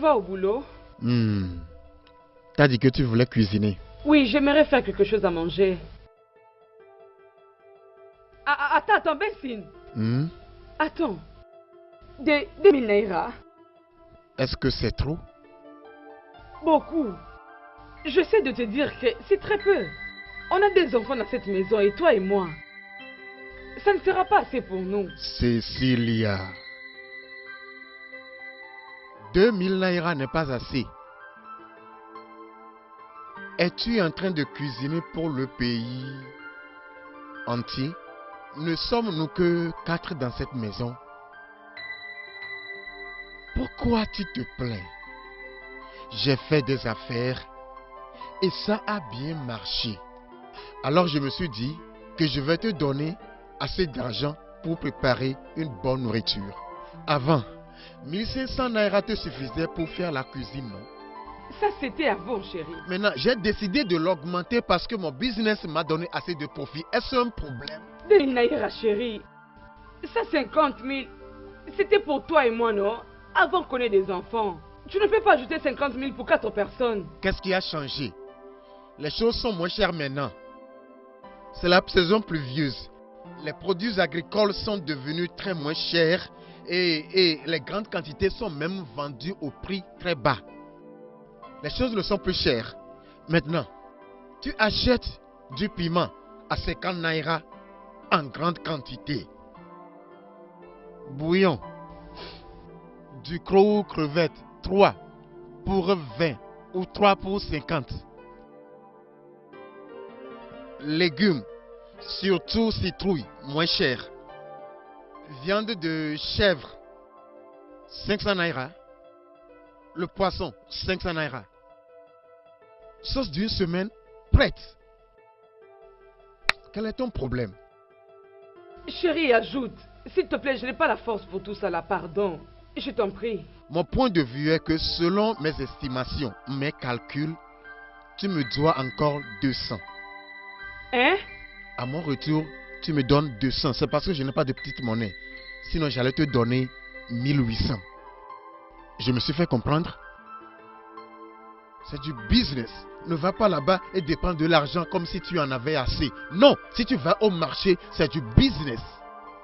vas au boulot? T'as dit que tu voulais cuisiner. Oui, j'aimerais faire quelque chose à manger. Attends, Bensine. Attends. 2000 naira. Est-ce que c'est trop? Beaucoup. J'essaie de te dire que c'est très peu. On a des enfants dans cette maison et toi et moi. Ça ne sera pas assez pour nous. Cécilia. 2000 naira n'est pas assez. Es-tu en train de cuisiner pour le pays entier? Ne sommes-nous que 4 dans cette maison? Pourquoi tu te plains? J'ai fait des affaires et ça a bien marché. Alors je me suis dit que je vais te donner assez d'argent pour préparer une bonne nourriture. Avant, 1500 naira te suffisait pour faire la cuisine, non? Ça, c'était avant, chérie. Maintenant, j'ai décidé de l'augmenter parce que mon business m'a donné assez de profit. Est-ce un problème? 2000 naira, chérie. Ça, 50 000, c'était pour toi et moi, non? Avant qu'on ait des enfants. Tu ne peux pas ajouter 50 000 pour 4 personnes. Qu'est-ce qui a changé? Les choses sont moins chères maintenant. C'est la saison pluvieuse. Les produits agricoles sont devenus très moins chers et les grandes quantités sont même vendues au prix très bas. Les choses ne sont plus chères. Maintenant, tu achètes du piment à 50 naira en grande quantité. Bouillon, du croc ou crevette, 3 pour 20 ou 3 pour 50. Légumes, surtout citrouilles, moins cher. Viande de chèvre, 500 naira. Le poisson, 500 naira. Sauce d'une semaine, prête. Quel est ton problème? Chérie, ajoute. S'il te plaît, je n'ai pas la force pour tout ça là, pardon. Je t'en prie. Mon point de vue est que selon mes estimations, mes calculs, tu me dois encore 200. Hein? À mon retour, tu me donnes 200. C'est parce que je n'ai pas de petite monnaie. Sinon, j'allais te donner 1800. Je me suis fait comprendre? C'est du business. Ne va pas là-bas et dépense de l'argent comme si tu en avais assez. Non, si tu vas au marché, c'est du business.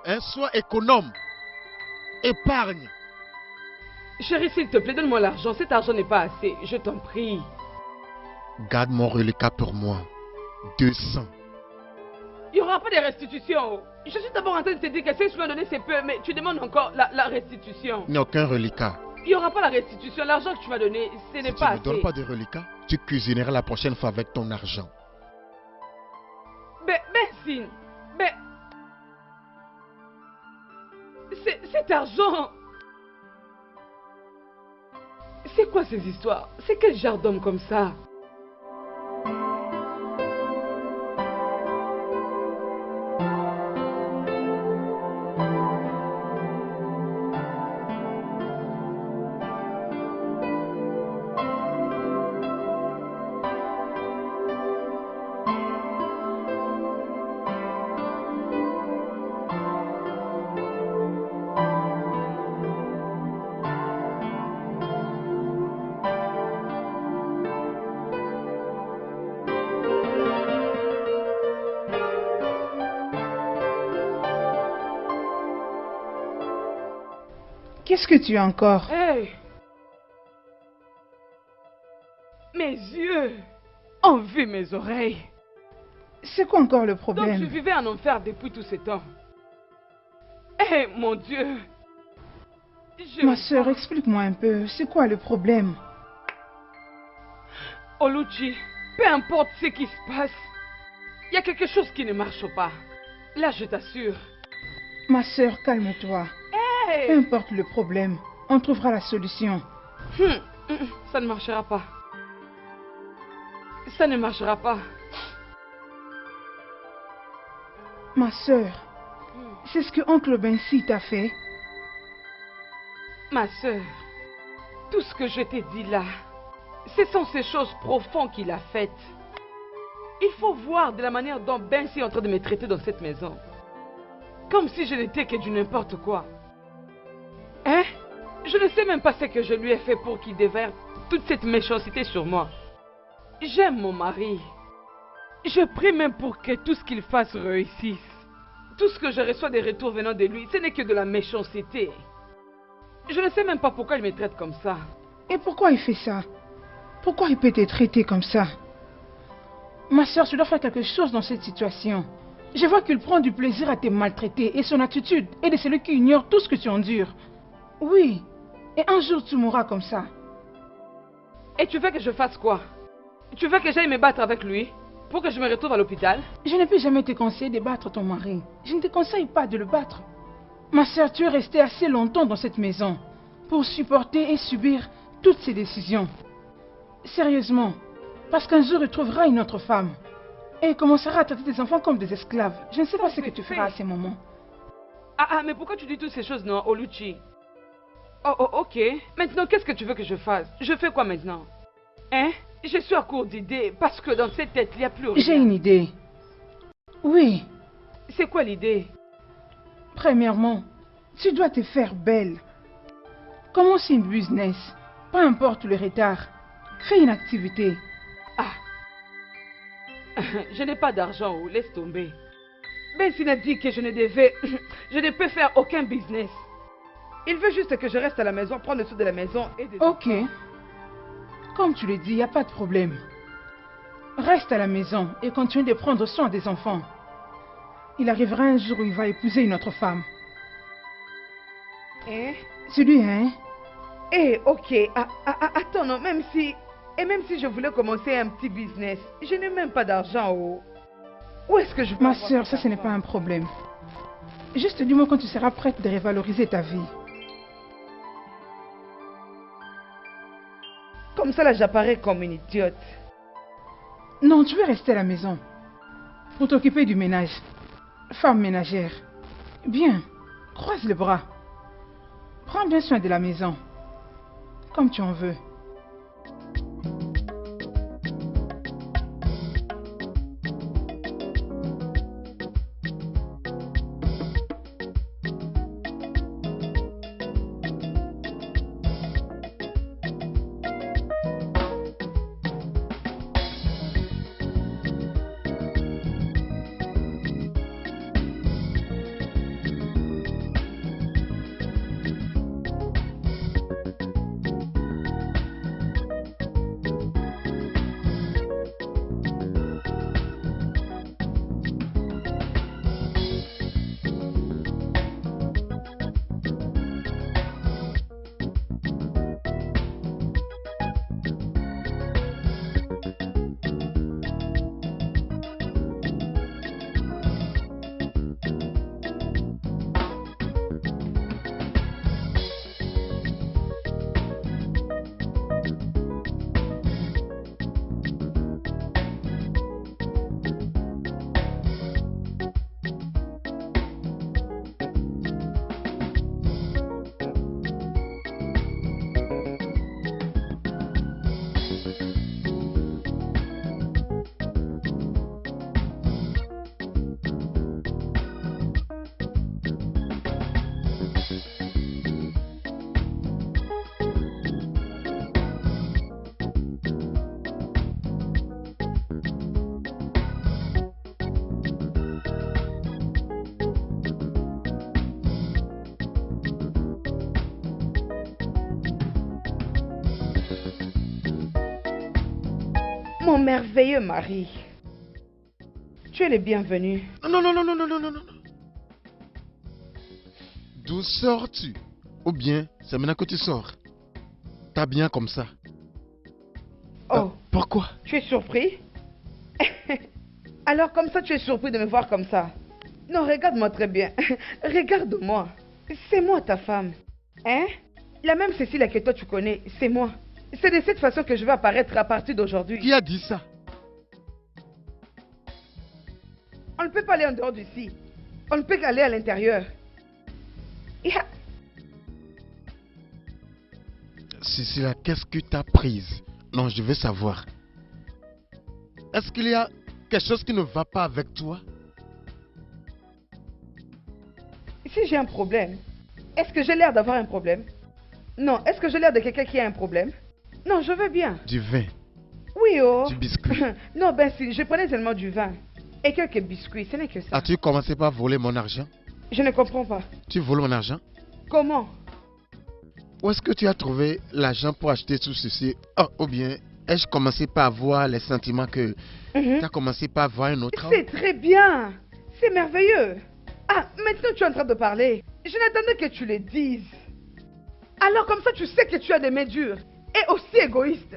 Hein? Sois économe. Épargne. Chérie, s'il te plaît, donne-moi l'argent. Cet argent n'est pas assez. Je t'en prie. Garde mon reliquat pour moi. 200. Il n'y aura pas de restitution. Je suis d'abord en train de te dire que si je m'as donné c'est peu, mais tu demandes encore la restitution. Il n'y a aucun reliquat. Il n'y aura pas la restitution. L'argent que tu m'as donné, ce n'est pas assez. Si tu ne me donnes pas de reliquat, tu cuisineras la prochaine fois avec ton argent. Bensine, cet argent... C'est quoi ces histoires? C'est quel genre d'homme comme ça? Qu'est-ce que tu as encore? Hey! Mes yeux ont vu mes oreilles. C'est quoi encore le Donc problème? je vivais en enfer depuis tout ce temps. Eh mon Dieu! Ma soeur, explique-moi un peu. C'est quoi le problème? Oluchi, peu importe ce qui se passe, il y a quelque chose qui ne marche pas. Là, je t'assure. Ma soeur, calme-toi. Hey! Peu importe le problème, on trouvera la solution. Ça ne marchera pas. Ça ne marchera pas. Ma soeur, c'est ce que oncle Bensi t'a fait? Ma soeur, tout ce que je t'ai dit là, ce sont ces choses profondes qu'il a faites. Il faut voir de la manière dont Bensi est en train de me traiter dans cette maison. Comme si je n'étais que du n'importe quoi. Hein? Je Je ne sais même pas ce que je lui ai fait pour qu'il déverse toute cette méchanceté sur moi. J'aime mon mari. Je prie même pour que tout ce qu'il fasse réussisse. Tout ce que je reçois des retours venant de lui, ce n'est que de la méchanceté. Je ne sais même pas pourquoi il me traite comme ça. Et pourquoi il fait ça? Pourquoi il peut te traiter comme ça? Ma soeur, tu dois faire quelque chose dans cette situation. Je vois qu'il prend du plaisir à te maltraiter et son attitude est de celui qui ignore tout ce que tu endures. Oui, et un jour tu mourras comme ça. Et tu veux que je fasse quoi? Tu veux que j'aille me battre avec lui pour que je me retrouve à l'hôpital? Je ne peux jamais te conseiller de battre ton mari. Je ne te conseille pas de le battre. Ma soeur, tu es restée assez longtemps dans cette maison pour supporter et subir toutes ces décisions. Sérieusement, parce qu'un jour il trouvera une autre femme et il commencera à traiter tes enfants comme des esclaves. Je ne sais pas ce que tu feras à ces moments. Mais pourquoi tu dis toutes ces choses, non, Oluchi? Oh, ok. Maintenant, qu'est-ce que tu veux que je fasse? Je fais quoi maintenant? Hein? Je suis à court d'idées parce que dans cette tête, il n'y a plus rien. J'ai une idée. Oui. C'est quoi l'idée? Premièrement, tu dois te faire belle. Commence une business. Peu importe le retard. Crée une activité. Je n'ai pas d'argent, laisse tomber. Ben, s'il a dit que je ne peux faire aucun business. Il veut juste que je reste à la maison, prendre le sou de la maison et des... Ok. Comme tu le dis, il n'y a pas de problème. Reste à la maison et continue de prendre soin des enfants. Il arrivera un jour où il va épouser une autre femme. C'est lui, hein? Ok. Attends, non, même si je voulais commencer un petit business, je n'ai même pas d'argent. Où est-ce que je peux... Ma soeur, ça ce n'est pas un problème. Juste dis-moi quand tu seras prête de revaloriser ta vie. Comme ça, là, j'apparais comme une idiote. Non, tu veux rester à la maison. Pour t'occuper du ménage. Femme ménagère. Bien, croise les bras. Prends bien soin de la maison. Comme tu en veux. Mon merveilleux mari. Tu es le bienvenu. Non. D'où sors-tu? Ou bien, c'est maintenant que tu sors? T'as bien comme ça. Pourquoi? Tu es surpris? Alors comme ça, tu es surpris de me voir comme ça? Non, regarde-moi très bien. Regarde-moi. C'est moi ta femme. Hein? La même Cécile que toi tu connais, c'est moi. C'est de cette façon que je vais apparaître à partir d'aujourd'hui. Qui a dit ça? On ne peut pas aller en dehors d'ici. On ne peut qu'aller à l'intérieur. Cécile, qu'est-ce que t'as prise? Non, je veux savoir. Est-ce qu'il y a quelque chose qui ne va pas avec toi? Si j'ai un problème, est-ce que j'ai l'air d'avoir un problème? Non, est-ce que j'ai l'air de quelqu'un qui a un problème? Non, je vais bien. Du vin, Oui, oh. du biscuit. Non, ben si, je prenais seulement du vin. Et quelques biscuits, ce n'est que ça. As-tu commencé par voler mon argent? Je ne comprends pas. Tu voles mon argent? Comment? Où est-ce que tu as trouvé l'argent pour acheter tout ceci? Oh, ou bien, ai-je commencé par avoir les sentiments que tu as commencé par avoir un autre homme? C'est très bien. C'est merveilleux. Ah, maintenant tu es en train de parler. Je n'attendais que tu le dises. Alors comme ça, tu sais que tu as des mains dures et aussi égoïste.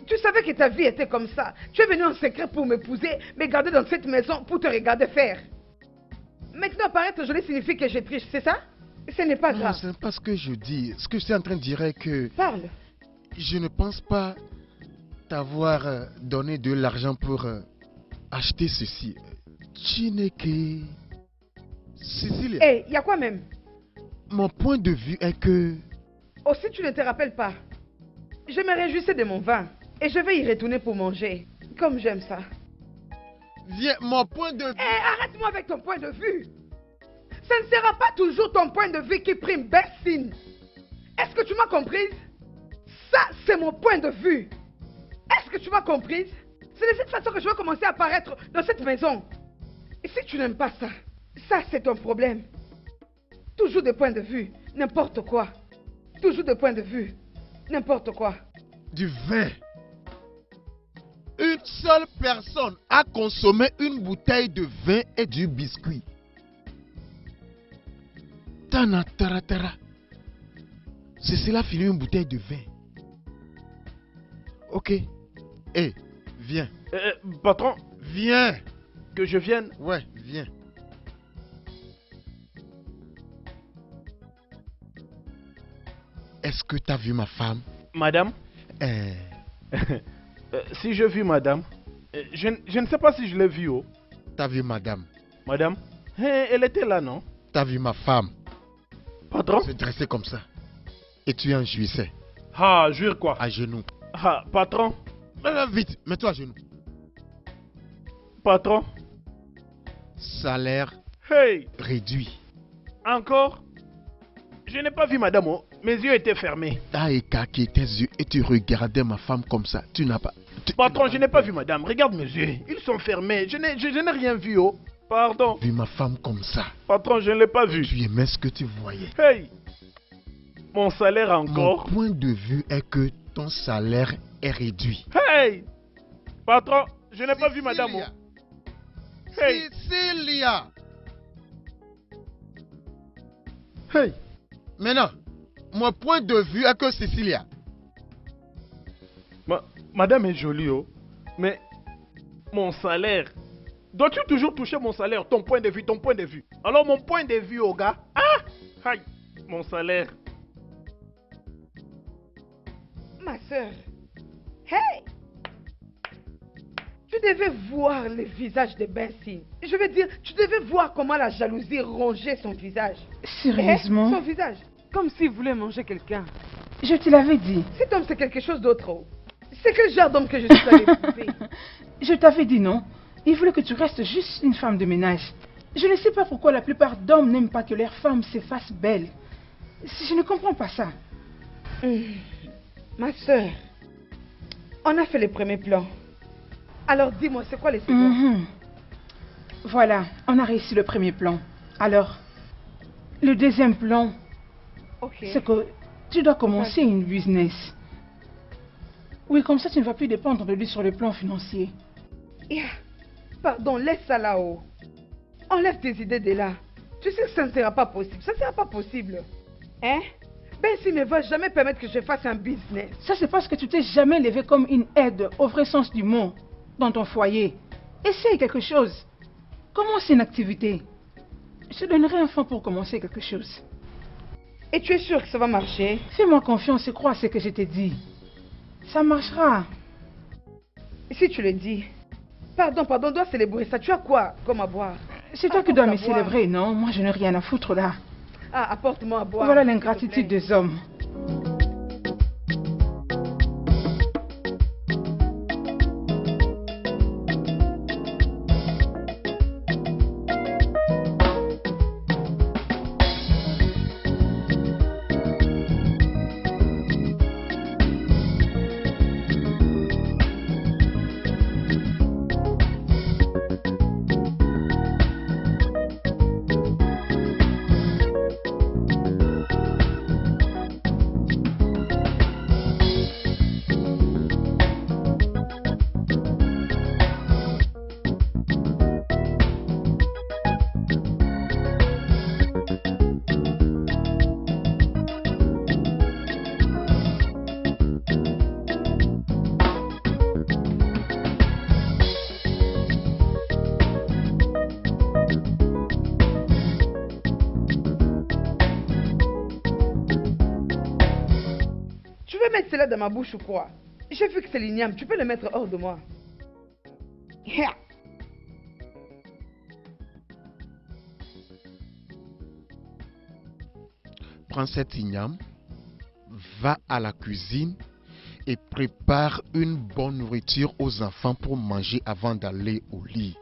Tu savais que ta vie était comme ça. Tu es venu en secret pour m'épouser, me garder dans cette maison pour te regarder faire. Maintenant, paraître jolie signifie que je triche, c'est ça? Ce n'est pas Non, grave. c'est pas ce que je dis. Ce que je suis en train de dire est que Parle. je ne pense pas t'avoir donné de l'argent pour acheter ceci. Tu n'es que... Cécilia, Hé, il y a quoi même? mon point de vue est que... Aussi, tu ne te rappelles pas. Je me réjouissais de mon vin et je vais y retourner pour manger. Comme j'aime ça. Viens, mon point de vue... Hé, arrête-moi avec ton point de vue. Ça ne sera pas toujours ton point de vue qui prime, Bessine. Est-ce que tu m'as comprise? Ça, c'est mon point de vue. Est-ce que tu m'as comprise? C'est de cette façon que je vais commencer à apparaître dans cette maison. Et si tu n'aimes pas ça, ça c'est ton problème. Toujours des points de vue, n'importe quoi. Toujours des points de vue, n'importe quoi. Du vin. Une seule personne a consommé une bouteille de vin et du biscuit. Tana tara tara. C'est cela fini une bouteille de vin. Ok. Hé, viens. Patron, Viens. que je vienne. Ouais, viens. Est-ce que tu as vu ma femme? Madame, Euh, si je vis madame, je ne sais pas si je l'ai vue. Oh. T'as vu madame? Madame, elle était là, non? T'as vu ma femme? Patron? Se dresser comme ça. Et tu en jouissais. Ah, jure quoi? À genoux. Ah, patron, Vite, mets-toi à genoux. patron. Salaire Hey, réduit. encore? Je n'ai pas vu madame, oh. Mes yeux étaient fermés. T'as écarqué tes yeux et tu regardais ma femme comme ça. Tu n'as pas... Patron, je n'ai pas vu madame. Regarde mes yeux. Ils sont fermés. Je n'ai rien vu, oh. Pardon. Vu ma femme comme ça. Patron, je ne l'ai pas vu. Tu aimais ce que tu voyais. Hey, mon salaire Mon encore. point de vue est que ton salaire est réduit. Hey, patron, je n'ai pas vu madame, oh. Hey, Cécilia. hey. Maintenant, mon point de vue est que Cécilia. Madame est jolie, oh. Mais mon salaire. Dois-tu toujours toucher mon salaire? Ton point de vue, ton point de vue. Alors mon point de vue, oh gars. Ah, aïe, mon salaire. Ma soeur. Hey! Tu devais voir le visage de Bessine. Je veux dire, tu devais voir comment la jalousie rongeait son visage. Sérieusement? Son visage. Comme s'il voulait manger quelqu'un. Je te l'avais dit. Cet homme, c'est quelque chose d'autre. Oh. C'est quel genre d'homme que je suis allée épouser? Je t'avais dit non. Il voulait que tu restes juste une femme de ménage. Je ne sais pas pourquoi la plupart d'hommes n'aiment pas que leurs femmes se fassent belles. Je ne comprends pas ça. Ma soeur, on a fait le premier plan. Alors dis-moi, c'est quoi les seconds? Voilà, on a réussi le premier plan. Alors, le deuxième plan, Ok. c'est que tu dois commencer une business. Oui, comme ça tu ne vas plus dépendre de lui sur le plan financier. Yeah. Pardon, laisse ça là-haut. Enlève tes idées de là. Tu sais que ça ne sera pas possible. Ça ne sera pas possible. Hein? Bessie ne va jamais permettre que je fasse un business. Ça, c'est parce que tu t'es jamais levé comme une aide au vrai sens du mot dans ton foyer. Essaye quelque chose. Commence une activité. Je te donnerai un fonds pour commencer quelque chose. Et tu es sûr que ça va marcher? Fais-moi confiance et crois à ce que je t'ai dit. Ça marchera. Si tu le dis. Pardon, on doit célébrer ça. Tu as quoi comme à boire? C'est toi qui dois me Apporte à boire. célébrer, non? Moi, je n'ai rien à foutre là. Ah, apporte-moi à boire. Voilà s'il te l'ingratitude plaît. des hommes. mettre cela dans ma bouche ou quoi? J'ai vu que c'est l'igname, tu peux le mettre hors de moi. Yeah. Prends cet igname, va à la cuisine et prépare une bonne nourriture aux enfants pour manger avant d'aller au lit.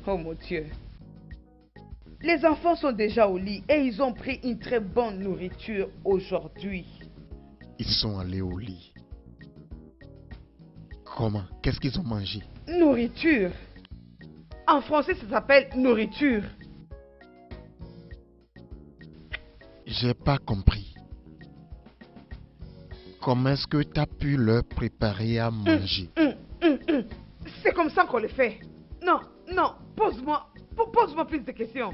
Oh mon Dieu. Les enfants sont déjà au lit et ils ont pris une très bonne nourriture aujourd'hui. Ils sont allés au lit. Comment? Qu'est-ce qu'ils ont mangé? Nourriture. En français, ça s'appelle nourriture. J'ai pas compris. Comment est-ce que tu as pu leur préparer à manger? C'est comme ça qu'on le fait. Non, non, pose-moi plus de questions.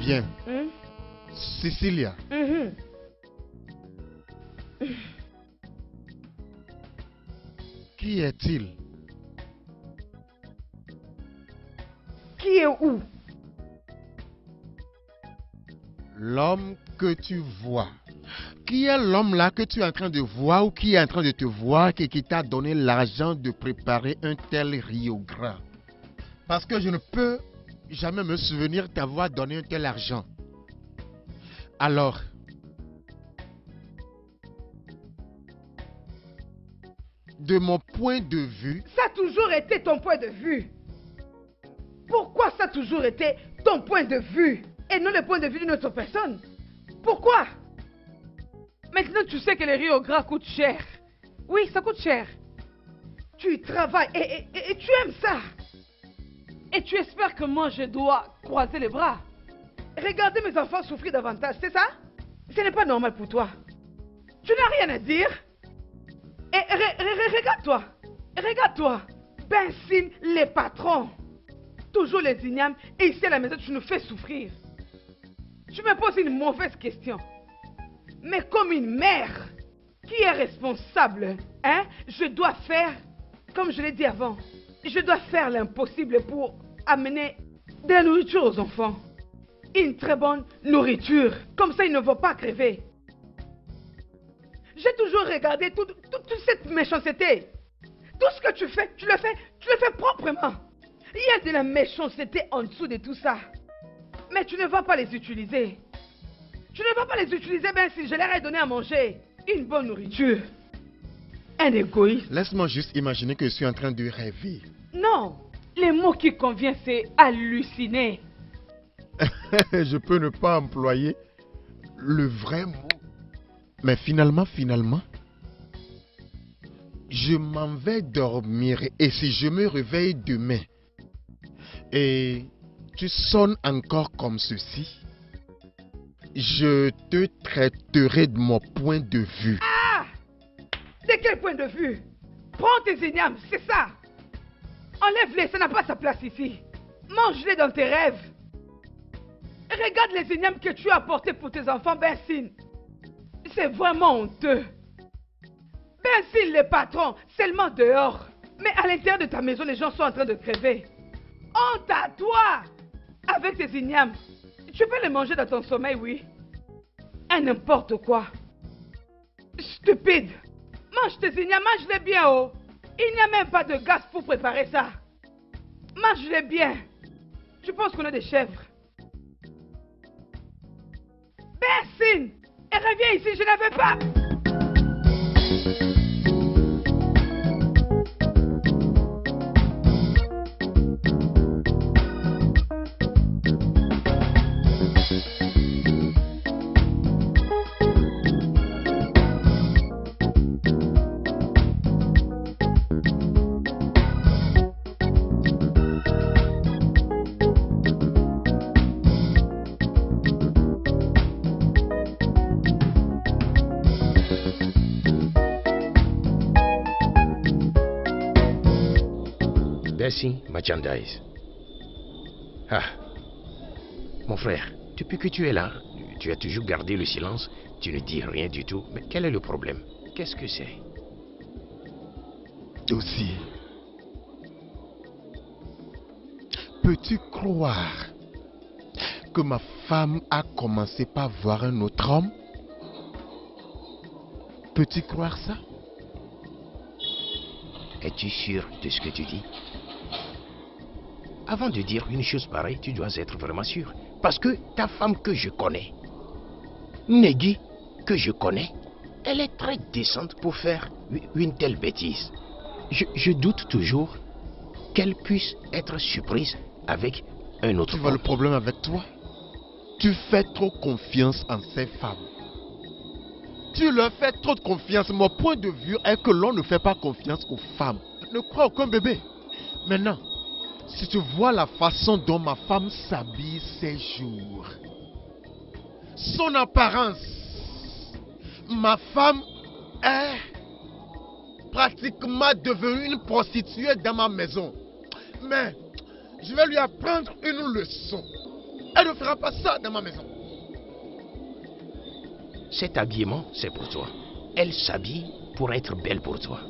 Viens. Cecilia. Qui est-il? Qui est où? L'homme que tu vois. Qui est l'homme là que tu es en train de voir ou qui est en train de te voir et qui t'a donné l'argent de préparer un tel riz au gras? Parce que je ne peux jamais me souvenir t'avoir donné un tel argent. Alors, de mon point de vue, Ça a toujours été ton point de vue. Pourquoi ça a toujours été ton point de vue et non le point de vue d'une autre personne? Pourquoi? Maintenant tu sais que le riz au gras coûte cher. Oui, ça coûte cher. Tu travailles et tu aimes ça. Et tu espères que moi je dois croiser les bras. Regarder mes enfants souffrir davantage, c'est ça? Ce n'est pas normal pour toi. Tu n'as rien à dire? Et regarde-toi. Regarde-toi. Ben Sin, les patrons. Toujours les ignames. Et ici à la maison, tu nous fais souffrir. Tu me poses une mauvaise question. Mais comme une mère qui est responsable, hein, je dois faire, comme je l'ai dit avant, je dois faire l'impossible pour amener de la nourriture aux enfants. Une très bonne nourriture. Comme ça, ils ne vont pas crever. J'ai toujours regardé toute cette méchanceté. Tout ce que tu fais, tu le fais proprement. Il y a de la méchanceté en dessous de tout ça. Mais tu ne vas pas les utiliser. Tu ne vas pas les utiliser, ben si je leur ai donné à manger une bonne nourriture. Un égoïste. laisse-moi juste imaginer que je suis en train de rêver. Non, les mots qui conviennent, c'est halluciner. Je peux ne pas employer le vrai mot. Mais finalement, je m'en vais dormir et si je me réveille demain et tu sonnes encore comme ceci, je te traiterai de mon point de vue. Ah! De quel point de vue? Prends tes ignames, c'est ça. Enlève-les, ça n'a pas sa place ici. Mange-les dans tes rêves. Regarde les ignames que tu as apportés pour tes enfants, Bensin. C'est vraiment honteux. Bensin, les patrons, seulement dehors. Mais à l'intérieur de ta maison, les gens sont en train de crever. Honte à toi! Avec tes ignames. Tu peux les manger dans ton sommeil, oui. Et n'importe quoi. Stupide. Mange tes ignames, mange-les bien, oh. Il n'y a même pas de gaz pour préparer ça. Mange-les bien. Tu penses qu'on a des chèvres? Bensin! Et reviens ici, je n'avais pas... Merci, Merchandise. Ah, mon frère, depuis que tu es là, tu as toujours gardé le silence, tu ne dis rien du tout. Mais quel est le problème? Qu'est-ce que c'est? Aussi, peux-tu croire que ma femme a commencé par voir un autre homme? Peux-tu croire ça? Es-tu sûr de ce que tu dis? Avant de dire une chose pareille, tu dois être vraiment sûr. Parce que ta femme que je connais, Negui, que je connais, elle est très décente pour faire une telle bêtise. Je doute toujours qu'elle puisse être surprise avec un autre Tu vois le homme. problème avec toi? Tu fais trop confiance en ces femmes. Tu leur fais trop de confiance. Mon point de vue est que l'on ne fait pas confiance aux femmes. Ne crois aucun bébé. Maintenant, si tu vois la façon dont ma femme s'habille ces jours, son apparence, ma femme est pratiquement devenue une prostituée dans ma maison. Mais je vais lui apprendre une leçon. Elle ne fera pas ça dans ma maison. Cet habillement, c'est pour toi. Elle s'habille pour être belle pour toi.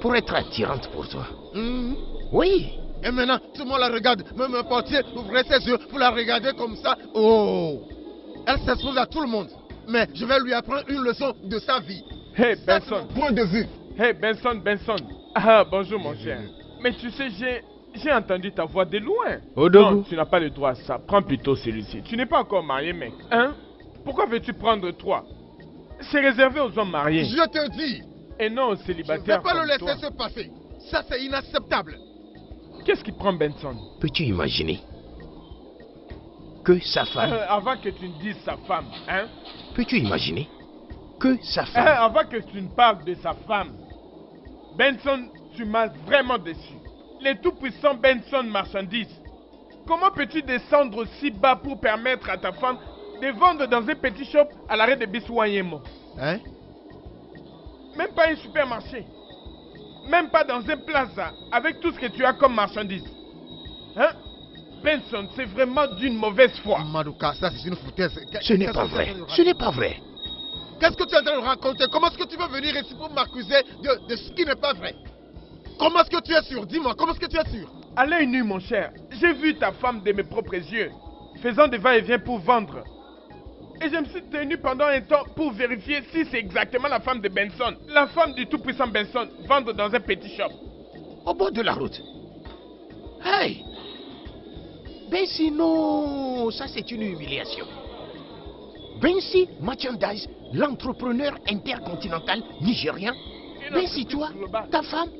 Pour être attirante pour toi. Mhm. Oui. Et maintenant, tout le monde la regarde. Même un portier ouvrait ses yeux pour la regarder comme ça. Oh! Elle s'expose à tout le monde. Mais je vais lui apprendre une leçon de sa vie. Hey, Ça, c'est Benson. mon point de vue. Hey, Benson. Ah, bonjour, mon cher. Mais tu sais, j'ai entendu ta voix de loin. Odogu. Non, tu n'as pas le droit à ça. Prends plutôt celui-ci. Tu n'es pas encore marié, mec. Hein? Pourquoi veux-tu prendre trois? C'est réservé aux hommes mariés. Je te dis, Et non aux je ne célibataires vais pas le comme laisser toi. se passer. Ça, c'est inacceptable. Qu'est-ce qui prend Benson? Peux-tu imaginer que sa femme... Avant que tu ne dises sa femme, hein? Peux-tu imaginer que sa femme... Avant que tu ne parles de sa femme. Benson, tu m'as vraiment déçu. Les tout-puissants Benson marchandises. Comment peux-tu descendre aussi bas pour permettre à ta femme de vendre dans un petit shop à l'arrêt de Bissouayemo? Hein? Même pas un supermarché. Même pas dans un plaza avec tout ce que tu as comme marchandise. Hein? Benson, c'est vraiment d'une mauvaise foi. Maduka, ça c'est une foutaise. Ce n'est pas vrai. Ce n'est pas vrai. Qu'est-ce que tu es en train de raconter? Comment est-ce que tu veux venir ici pour m'accuser de ce qui n'est pas vrai? Comment est-ce que tu es sûr? Dis-moi, comment est-ce que tu es sûr? À l'œil nu, mon cher, j'ai vu ta femme de mes propres yeux, faisant des va-et-vient pour vendre. Et je me suis tenu pendant un temps pour vérifier si c'est exactement la femme de Benson, la femme du tout-puissant Benson, vendre dans un petit shop. Au bord de la route. Hey! Bensi, non! Ça, c'est une humiliation. Bensi Merchandise, l'entrepreneur intercontinental nigérien. Bensi, toi, ta femme,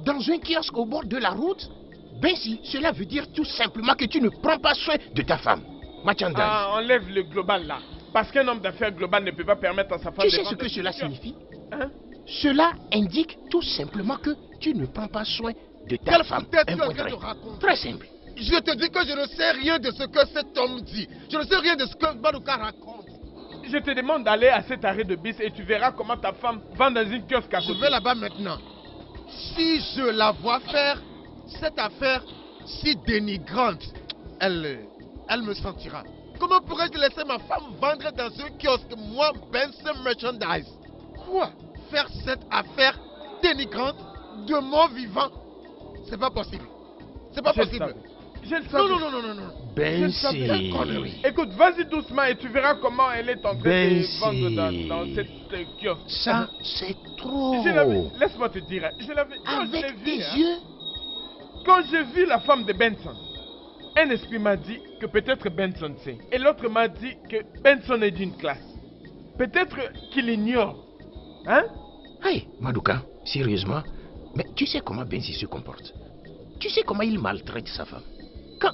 dans un kiosque au bord de la route. Bensi, cela veut dire tout simplement que tu ne prends pas soin de ta femme. Merchandise. Ah, enlève le global là. Parce qu'un homme d'affaires global ne peut pas permettre à sa femme Tu de sais vendre ce que des cela t-shirts. signifie? Hein? Cela indique tout simplement que tu ne prends pas soin de ta Quelle femme. foutaise Un tu es en point train de très. raconter? Très simple. Je te dis que je ne sais rien de ce que cet homme dit. Je ne sais rien de ce que Maduka raconte. Je te demande d'aller à cet arrêt de bus et tu verras comment ta femme vend dans une kiosque à Je côté. vais là-bas maintenant. Si je la vois faire cette affaire si dénigrante, elle me sentira. Comment pourrais-je laisser ma femme vendre dans un kiosque, moi, Benson Merchandise? Quoi? Faire cette affaire dénigrante de mon vivant? C'est pas possible. C'est pas Je le possible. savais. Je le Non, savais. non, non, non, non, non. Bensi. Quelle connerie. Écoute, vas-y doucement et tu verras comment elle est en train Bensi. de vendre dans cette kiosque. Ça, c'est trop. Je l'avais, laisse-moi te dire, je l'avais, quand je l'ai Avec vu, tes hein, yeux. quand j'ai vu la femme de Benson, un esprit m'a dit que peut-être Benson sait, et l'autre m'a dit que Benson est d'une classe. Peut-être qu'il ignore, hein? Hey, Maduka, sérieusement, mais tu sais comment Bensi se comporte? Tu sais comment il maltraite sa femme?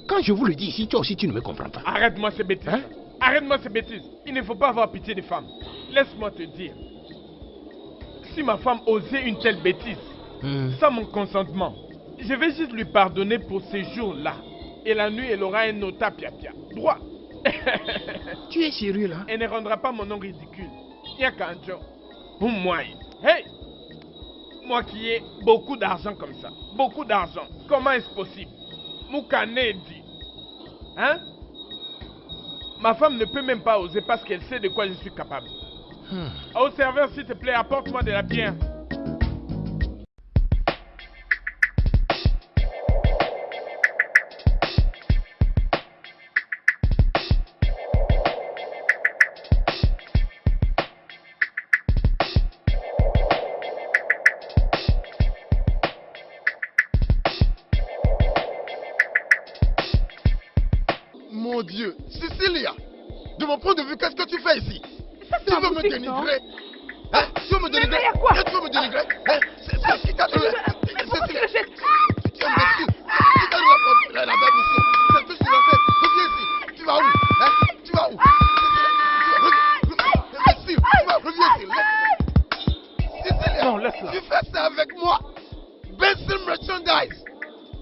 Quand je vous le dis ici, toi aussi tu ne me comprends pas. Arrête-moi ces bêtises. Hein? Arrête-moi ces bêtises. Il ne faut pas avoir pitié des femmes. Laisse-moi te dire. Si ma femme osait une telle bêtise, sans mon consentement, je vais juste lui pardonner pour ces jours-là. Et la nuit, elle aura un nota pia-pia. Droit. Tu es sérieux là? Elle ne rendra pas mon nom ridicule. Yakanjo. Pour moi. Hey! Moi qui ai beaucoup d'argent comme ça. Beaucoup d'argent. Comment est-ce possible? Moukane dit. Hein? Ma femme ne peut même pas oser parce qu'elle sait de quoi je suis capable. Au serveur, s'il te plaît, apporte-moi de la bière. Mon Dieu, Cecilia, de mon point de vue, qu'est-ce que tu fais ici? Ça, Tu c'est veux me dénigrer? Hein? Tu veux me dénigrer? mais y a quoi? Tu veux me dénigrer? Hein? C'est qui t'a donné? Pourquoi tu le jettes? Tu es imbécile. Qui t'a donné la bête ici? C'est tout ce que tu vas faire. Reviens ici. Tu vas où? Hein? Tu vas où? Imbécile. Reviens ici. Cecilia, Non, laisse-la. tu fais ça avec moi? Benson Merchandise.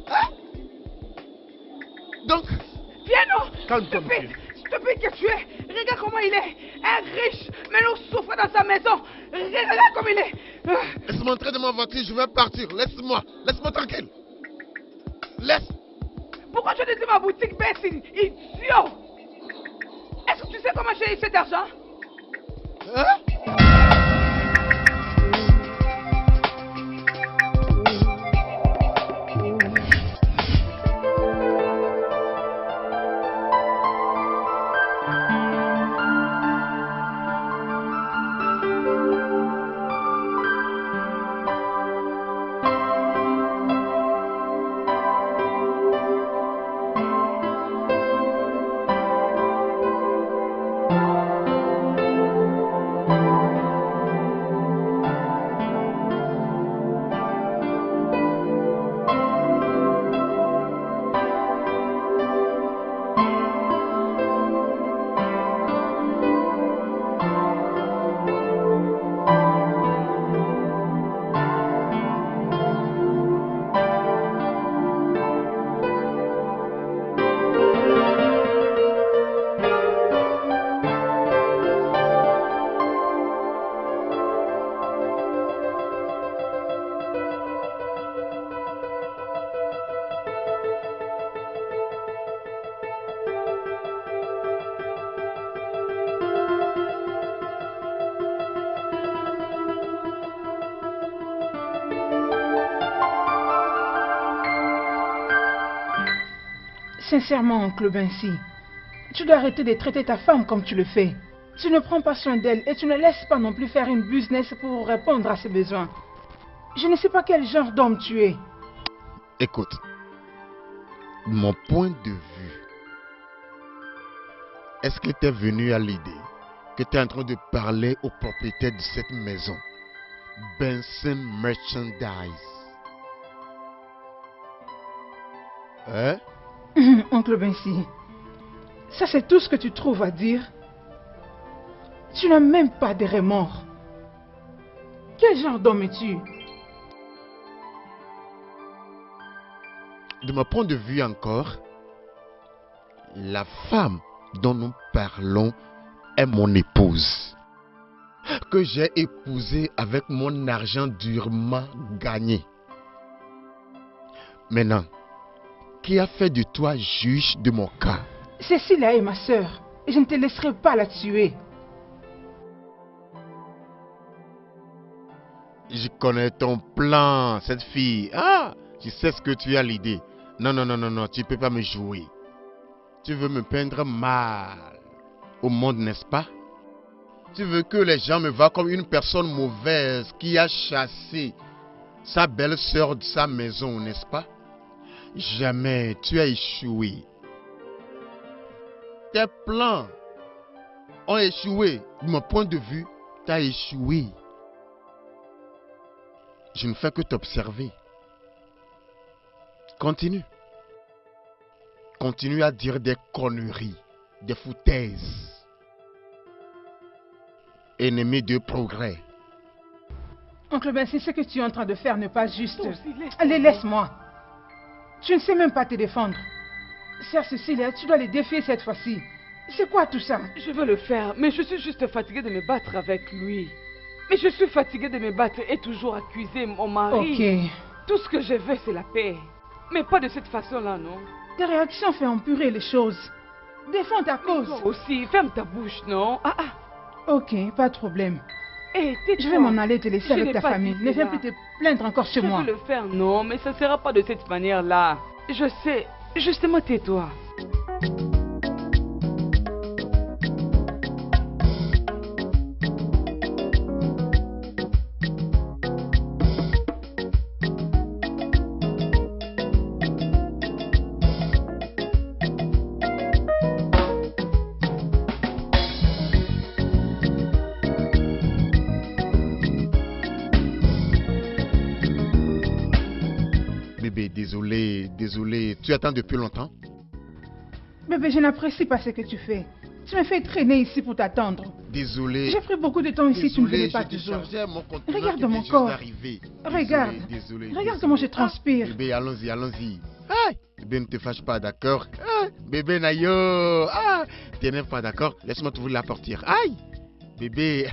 Hein? Donc, Viens, non! Calme-toi, Stupide! monsieur. Stupide que tu es! Regarde comment il est! Un riche, mais nous souffre dans sa maison! Regarde comme il est! laisse-moi entrer dans ma voiture, je vais partir. Laisse-moi. Laisse-moi tranquille. Laisse. Pourquoi tu as détruit ma boutique, Bessie? Idiot! Est-ce que tu sais comment j'ai eu cet argent? Hein? Sincèrement, oncle Bensi, tu dois arrêter de traiter ta femme comme tu le fais. Tu ne prends pas soin d'elle et tu ne laisses pas non plus faire une business pour répondre à ses besoins. Je ne sais pas quel genre d'homme tu es. Écoute, de mon point de vue, est-ce que tu es venu à l'idée que tu es en train de parler au propriétaire de cette maison, Benson Merchandise? Hein? Oncle Bensi, ça c'est tout ce que tu trouves à dire? Tu n'as même pas de remords. Quel genre d'homme es-tu? De mon point de vue encore, la femme dont nous parlons est mon épouse, que j'ai épousée avec mon argent durement gagné. Maintenant, qui a fait de toi juge de mon cas? Cécilia est ma sœur et je ne te laisserai pas la tuer. Je connais ton plan, cette fille. Ah, je sais ce que tu as l'idée. Non, non, non, non, non, tu ne peux pas me jouer. Tu veux me peindre mal au monde, n'est-ce pas? Tu veux que les gens me voient comme une personne mauvaise qui a chassé sa belle-sœur de sa maison, n'est-ce pas? Jamais, tu as échoué. Tes plans ont échoué. De mon point de vue, tu as échoué. Je ne fais que t'observer. Continue. Continue à dire des conneries, des foutaises. Ennemi de progrès. Oncle Bensi, ce que tu es en train de faire n'est pas juste. Toi aussi, laisse-moi. Allez, laisse-moi. Tu ne sais même pas te défendre. Sœur Cécilia, tu dois les défier cette fois-ci. C'est quoi tout ça? Je veux le faire, mais je suis juste fatiguée de me battre avec lui. Mais je suis fatiguée de me battre et toujours accuser mon mari. Ok. Tout ce que je veux, c'est la paix. Mais pas de cette façon-là, non? Tes réactions font empirer les choses. Défends ta cause. Toi aussi, ferme ta bouche, non? Ah ah. Ok, pas de problème. Hé, Je vais m'en aller te laisser Je avec n'ai ta pas famille. dit Ne viens cela. plus te plaindre encore chez moi. Je veux le faire, non, mais ça ne sera pas de cette manière-là. Je sais. Justement, tais-toi. Bébé, désolé. Tu attends depuis longtemps? Bébé, je n'apprécie pas ce que tu fais. Tu me fais traîner ici pour t'attendre. Désolé. J'ai pris beaucoup de temps ici, tu ne venais pas je toujours. déchargeais mon conteneur Regarde qui était mon juste corps. arrivé. Regarde. Désolé. Regarde comment je transpire. Bébé, allons-y. Ah, bébé, ne te fâche pas, d'accord? Ah, bébé Nayo. Ah, tu n'es pas d'accord? Laisse-moi t'ouvrir la portière. Aïe, bébé.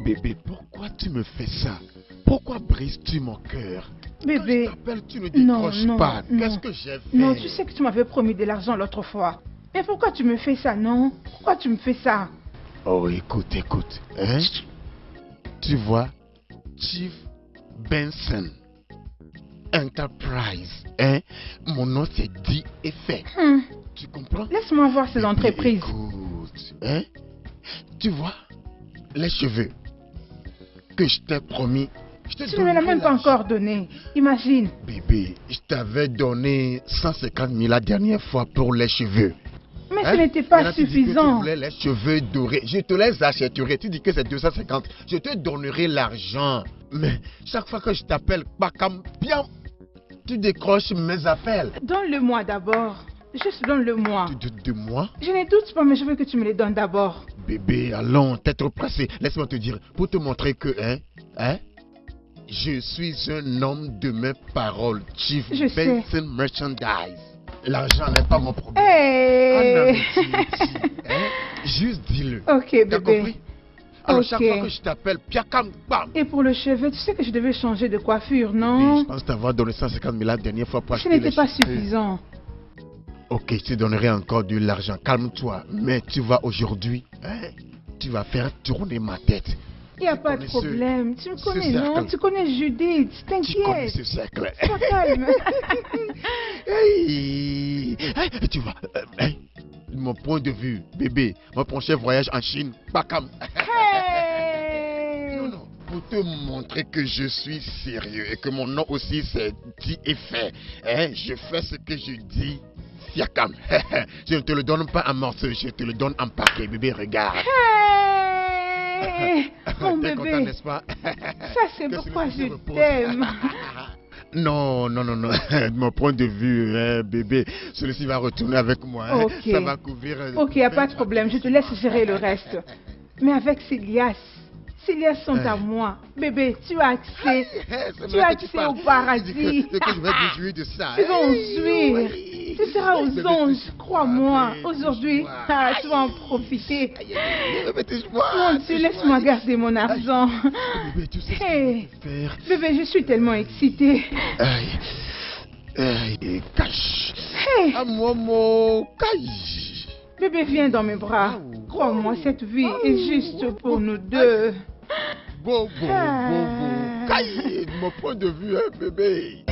Bébé, pourquoi tu me fais ça? Pourquoi brises-tu mon cœur? Bébé. Quand je t'appelle, tu ne Non, décroches non, pas. non. Qu'est-ce que j'ai fait? Non, tu sais que tu m'avais promis de l'argent l'autre fois. Mais pourquoi tu me fais ça, non? Pourquoi tu me fais ça? Oh, écoute. Hein? Tu vois, Chief Benson Enterprise. Hein? Mon nom c'est dit et fait. Tu comprends? Laisse-moi voir ces Bébé, entreprises. Écoute, hein? Tu vois, les cheveux que je t'ai promis. Tu ne me l'as même pas encore donné. Imagine. Bébé, je t'avais donné 150 000 la dernière fois pour les cheveux. Mais Hein? ce n'était pas Maintenant, tu dis que tu suffisant. voulais les cheveux dorés. Je te les achèterai. Tu dis que c'est 250. Je te donnerai l'argent. Mais chaque fois que je t'appelle, Bakam, bien, tu décroches mes appels. Donne-le-moi d'abord. Juste donne-le-moi. Tu doutes de moi? Je ne doute pas, mais je veux que tu me les donnes d'abord. Bébé, allons, t'es trop pressé. Laisse-moi te dire, pour te montrer que, je suis un homme de mes paroles. Chief Je sais. Benson Merchandise. L'argent n'est pas mon problème. Hey! Juste dis-le. Ok, T'as bébé. compris? Alors, Ok. chaque fois que je t'appelle, piakam, bam. Et pour le cheveu, tu sais que je devais changer de coiffure, Bébé, non? je pense t'avoir donné 150 000 la dernière fois pour Ce acheter n'était les pas cheveux. suffisant. Ok, je te donnerai encore de l'argent. Calme-toi. Mais tu vas aujourd'hui, tu vas faire tourner ma tête. Il n'y a Tu pas de connais problème. Tu me ce connais, non? cercle. Tu connais Judith. Tu connais T'inquiète. ce cercle. Sois calme. Hey, tu vois, de mon point de vue, bébé, mon prochain voyage en Chine, Bakam. Hey! Non, pour te montrer que je suis sérieux et que mon nom aussi c'est dit et fait. Je fais ce que je dis. Fiakam. Je ne te le donne pas en morceaux, je te le donne en paquet, bébé, regarde. Hey! Mon T'es content, bébé. n'est-ce pas? Ça, c'est Que pourquoi celui-ci se je repose. t'aime. Non. De mon point de vue, bébé, celui-ci va retourner avec moi. Ok. Ça va couvrir. Ok, il n'y a pas de problème. Je te laisse gérer le reste. Mais avec ces liasses sont à moi. Bébé, tu as accès. Tu as accès au paradis. C'est que je vais me jouir de ça. Tu vas en jouir. Oui. Tu seras aux Bébé, anges, touche-moi, crois-moi. bébé, Aujourd'hui, touche-moi. tu vas en profiter. Bébé, touche-moi. Mon Dieu, touche-moi. laisse-moi garder mon argent. Bébé, tu sais ce que Hey. je vais faire. Bébé, je suis tellement excitée. Aïe, cache. Hey, À moi, mon cache. bébé, viens dans mes bras. Crois-moi, cette vie est juste pour nous deux. Bon. Caille, de mon point de vue, bébé.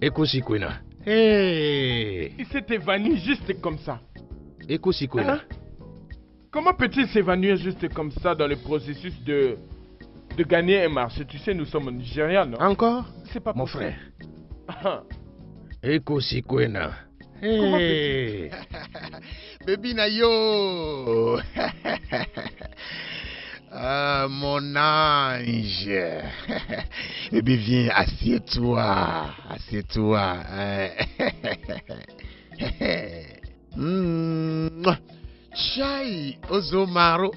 Ekosikwena. Hey. Il s'est évanoui juste comme ça. Ekosikwena. Hein? Comment peut-il s'évanouir juste comme ça dans le processus de gagner un marché? Tu sais, nous sommes au Nigeria, non? Encore? C'est pas Mon possible. frère. Ah, Ekosikwena. Comment Hey. Baby Nayo. Ah, mon ange. Bébé, viens, assieds-toi. Assieds-toi. Chai, Ozomaro.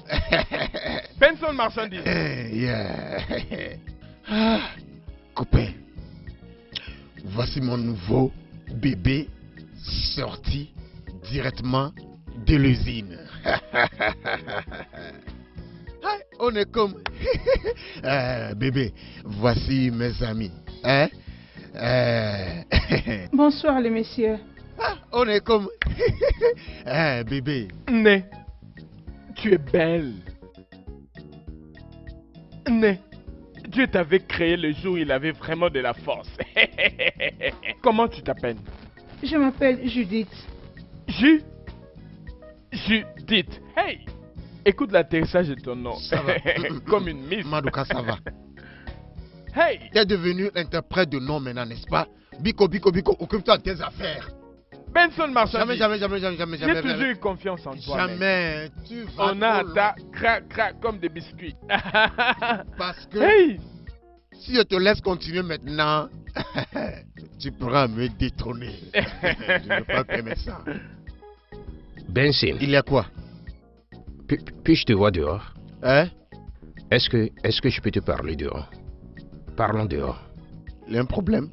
Benson marchandise. Yeah. Ah, copain, voici mon nouveau bébé sorti directement de l'usine. Ah, on est comme... bébé, voici mes amis. Hein? Bonsoir les messieurs. Ah, on est comme... bébé. Né, tu es belle. Né, Dieu t'avait créé le jour où il avait vraiment de la force. Comment tu t'appelles? Je m'appelle Judith. Judith. Hey! Écoute l'atterrissage de ton nom. Ça va. Comme une miss. Madouka, ça va. Hey! Tu es devenu interprète de nom maintenant, n'est-ce pas? Biko, Biko, Biko, occupe-toi de tes affaires. Benson marchandise. Jamais. J'ai toujours eu confiance en toi. mec. Jamais. Tu vas On a trop ta crac comme des biscuits. Parce que Hey! si je te laisse continuer maintenant, tu pourras me détrôner. Je ne peux pas permettre ça. Benson, Il y a quoi? puis-je te voir dehors? Hein? Est-ce que je peux te parler dehors? Parlons dehors. Il y a un problème?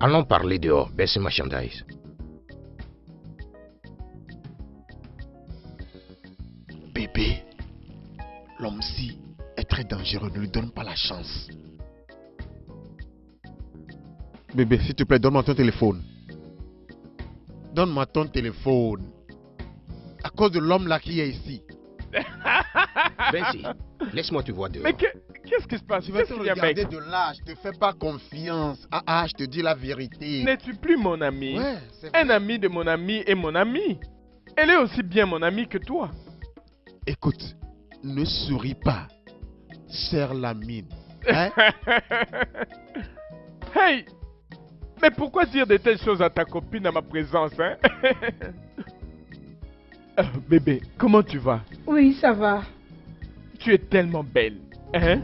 Allons parler dehors, Benson Marchandise. Bébé, l'homme-ci est très dangereux, ne lui donne pas la chance. Bébé, s'il te plaît, donne-moi ton téléphone. Donne-moi ton téléphone. À cause de l'homme là qui est ici. Benson, laisse-moi te voir dehors. Mais qu'est-ce qui se passe? Tu vas Qu'est-ce te qu'il y a, mec? regarder de là, je te fais pas confiance. Ah, je te dis la vérité. N'es-tu plus mon ami? Ouais, c'est Un vrai. ami de mon ami est mon ami. Elle est aussi bien mon amie que toi. Écoute, ne souris pas. Serre la mine. Hein? Hey! Mais pourquoi dire de telles choses à ta copine à ma présence, hein? Bébé, comment tu vas? Oui, ça va. Tu es tellement belle, hein?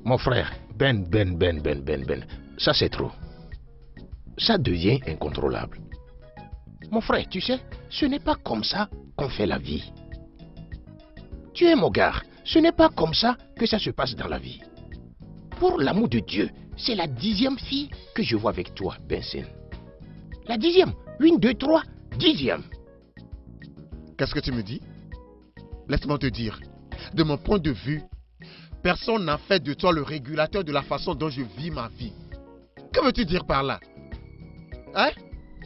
Mon frère, Ben, ça c'est trop. Ça devient incontrôlable. Mon frère, tu sais, ce n'est pas comme ça qu'on fait la vie. Tu es mon gars, ce n'est pas comme ça que ça se passe dans la vie. Pour l'amour de Dieu, c'est la 10e fille que je vois avec toi, Benson. La 10e, 1, 2, 3, 10e. Qu'est-ce que tu me dis? Laisse-moi te dire. De mon point de vue, personne n'a fait de toi le régulateur de la façon dont je vis ma vie. Que veux-tu dire par là? Hein?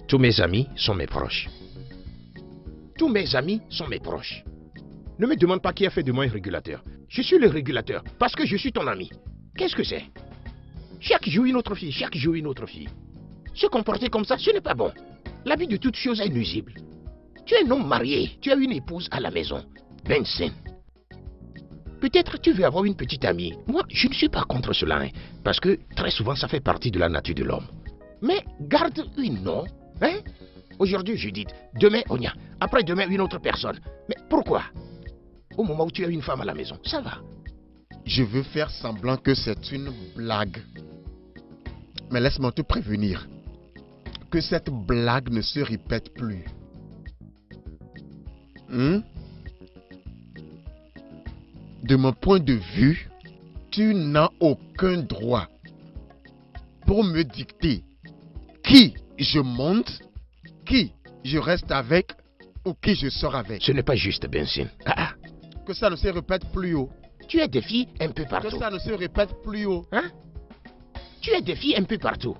Tous mes amis sont mes proches. Tous mes amis sont mes proches. Ne me demande pas qui a fait de moi un régulateur. Je suis le régulateur parce que je suis ton ami. Qu'est-ce que c'est? Chaque jour une autre fille, chaque jour une autre fille. Se comporter comme ça, ce n'est pas bon. L'habit de toute chose est nuisible. Tu es un homme marié, tu as une épouse à la maison. Benson. Peut-être tu veux avoir une petite amie. Moi, je ne suis pas contre cela, hein, parce que très souvent, ça fait partie de la nature de l'homme. Mais garde une, non? Hein? Aujourd'hui, Judith, demain, Onya, après-demain, une autre personne. Mais pourquoi? Au moment où tu as une femme à la maison, ça va. Je veux faire semblant que c'est une blague. Mais laisse-moi te prévenir que cette blague ne se répète plus. De mon point de vue, tu n'as aucun droit pour me dicter qui je monte, qui je reste avec ou qui je sors avec. Ce n'est pas juste, Benson. Que ça ne se répète plus haut. Tu as des filles un peu Que partout. ça ne se répète plus haut. Hein? Tu as des filles un peu partout.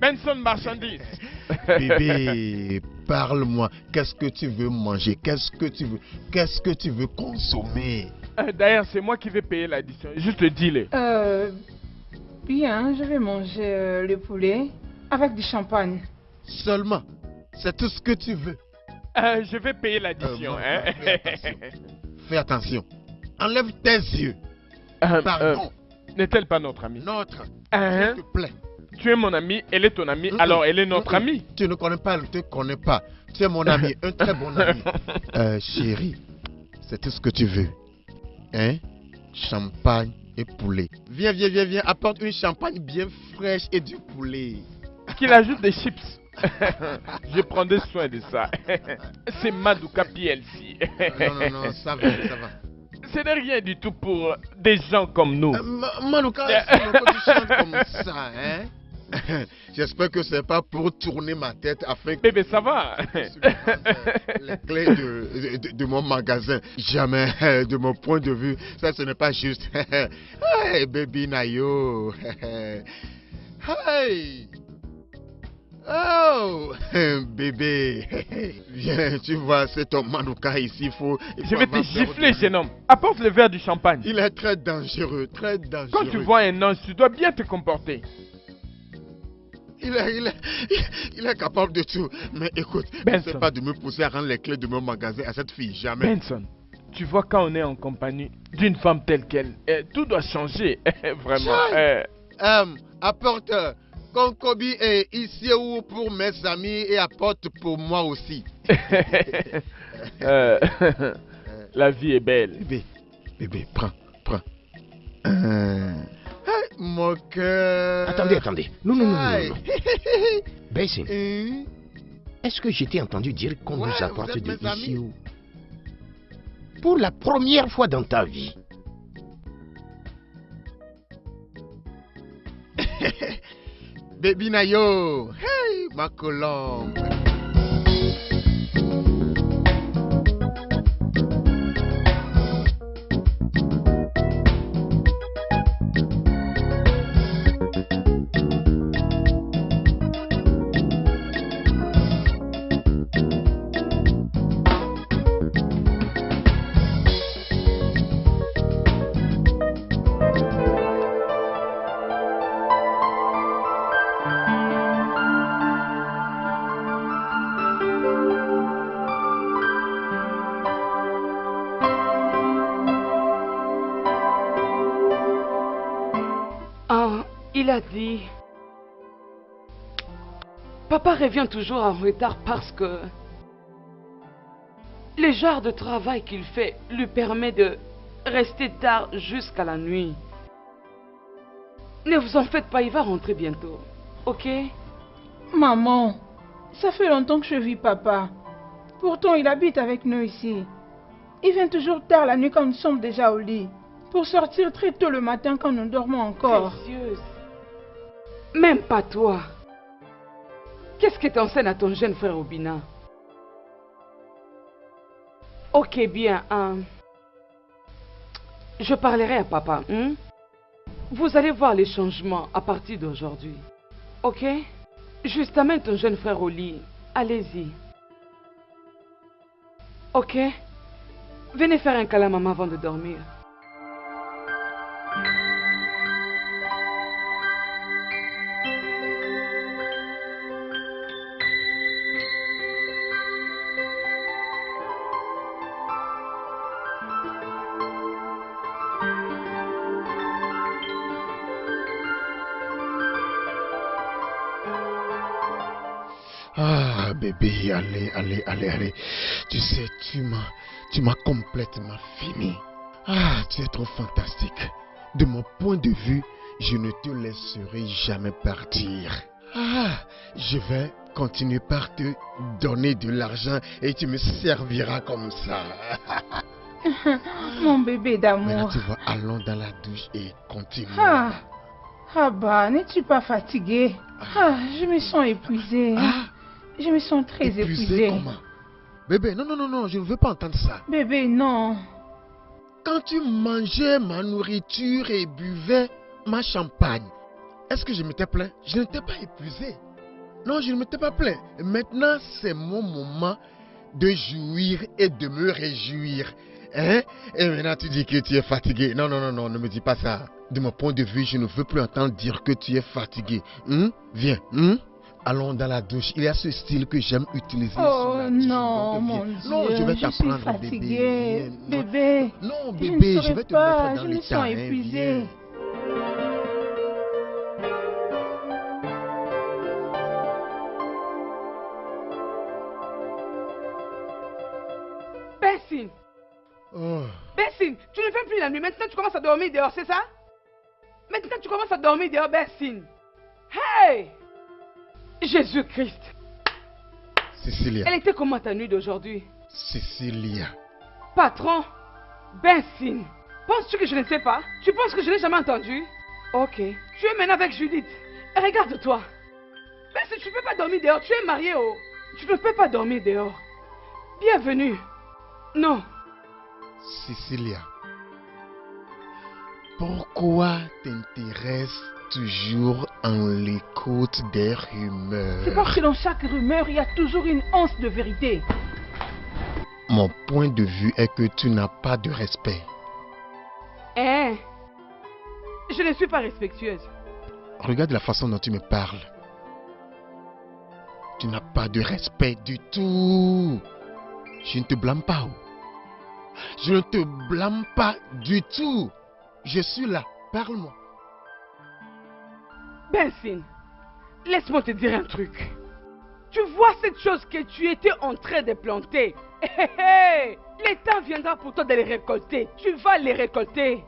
Benson marchandise. Bébé, parle-moi. Qu'est-ce que tu veux manger? Qu'est-ce que tu veux consommer? D'ailleurs, c'est moi qui vais payer l'addition. Juste dis-le. Bien, je vais manger le poulet avec du champagne. Seulement, c'est tout ce que tu veux. Je vais payer l'addition. Fais attention. Enlève tes yeux. Pardon. N'est-elle pas notre amie? Notre. Hein? S'il te plaît. Tu es mon ami, elle est ton amie, alors elle est notre amie. Tu ne connais pas, elle ne te connaît pas. Tu es mon ami, un très bon ami. Chérie, c'est tout ce que tu veux. Hein? Champagne et poulet. Viens, apporte une champagne bien fraîche et du poulet. Qu'il ajoute des chips. Je prendrai soin de ça. C'est Maduka PLC. Non, ça va. Ce n'est rien du tout pour des gens comme nous. Manuka, pourquoi tu chantes comme ça, hein? J'espère que c'est pas pour tourner ma tête afin que... Bébé, ça va? Les clés de mon magasin. Jamais, de mon point de vue, ça ce n'est pas juste. Hey, baby Nayo. Hey. Oh, bébé. Viens, tu vois, c'est ton Manuka ici. Je vais te gifler, jeune homme. Apporte le verre du champagne. Il est très dangereux, très dangereux. Quand tu vois un ange, tu dois bien te comporter. Il est capable de tout. Mais écoute, n'essaie pas de me pousser à rendre les clés de mon magasin à cette fille, jamais. Benson, tu vois, quand on est en compagnie d'une femme telle qu'elle, tout doit changer. Vraiment. Apporte Konkobi et Isiou pour mes amis et apporte pour moi aussi. La vie est belle. Bébé, prends. Mon cœur. Attendez. Non. Benson, est-ce que j'ai entendu dire qu'on nous apporte de ici ou... Pour la première fois dans ta vie? Baby Nayo, hey, ma colombe. Il a dit... Papa revient toujours en retard parce que... Le genre de travail qu'il fait lui permet de rester tard jusqu'à la nuit. Ne vous en faites pas, il va rentrer bientôt. Ok? Maman, ça fait longtemps que je vis papa. Pourtant, il habite avec nous ici. Il vient toujours tard la nuit quand nous sommes déjà au lit. Pour sortir très tôt le matin quand nous dormons encore. Précieuse. Même pas toi. Qu'est-ce que t'enseignes à ton jeune frère Obina? Ok, bien. Je parlerai à papa. Vous allez voir les changements à partir d'aujourd'hui. Ok? Juste amène ton jeune frère au lit. Allez-y. Ok? Venez faire un câlin à maman avant de dormir. Ah, bébé, allez. Tu sais, tu m'as complètement fini. Ah, tu es trop fantastique. De mon point de vue, je ne te laisserai jamais partir. Ah, je vais continuer par te donner de l'argent et tu me serviras comme ça. Mon bébé d'amour. Maintenant, tu vois, allons dans la douche et continue. Ah bah, n'es-tu pas fatigué? Je me sens épuisée. Je me sens très épuisée. Comment? Bébé, non, je ne veux pas entendre ça. Bébé, non. Quand tu mangeais ma nourriture et buvais ma champagne, est-ce que je m'étais plaint? Je n'étais pas épuisé. Non, je ne m'étais pas plaint. Maintenant, c'est mon moment de jouir et de me réjouir. Hein? Et maintenant, tu dis que tu es fatigué. Non, non, non, non, ne me dis pas ça. De mon point de vue, je ne veux plus entendre dire que tu es fatigué. Viens. Allons dans la douche. Il y a ce style que j'aime utiliser. Oh sur la douche. non, Donc, mon viens. Dieu, Non, je vais suis t'apprendre, fatiguée. bébé. Bébé, Non, je ne bébé, je saurais vais te pas, mettre dans je me l'état. sens épuisée. Viens. Benson, Oh. Benson, tu ne fais plus la nuit. Maintenant, tu commences à dormir dehors, c'est ça? Maintenant, tu commences à dormir dehors, Benson. Hey! Jésus-Christ. Cécilia. Elle était comment ta nuit d'aujourd'hui? Cécilia. Patron, Benson, penses-tu que je ne sais pas? Tu penses que je n'ai jamais entendu? Ok. Tu es maintenant avec Judith. Regarde-toi. Benson, tu ne peux pas dormir dehors. Tu es marié, oh. Tu ne peux pas dormir dehors. Bienvenue. Non. Cécilia. Pourquoi t'intéresses toujours en l'écoute des rumeurs? C'est parce que dans chaque rumeur, il y a toujours une once de vérité. Mon point de vue est que tu n'as pas de respect. Hein? Je ne suis pas respectueuse. Regarde la façon dont tu me parles. Tu n'as pas de respect du tout. Je ne te blâme pas. Je ne te blâme pas du tout. Je suis là. Parle-moi. Benson, laisse-moi te dire un truc. Tu vois cette chose que tu étais en train de planter. Le temps viendra pour toi de les récolter. Tu vas les récolter.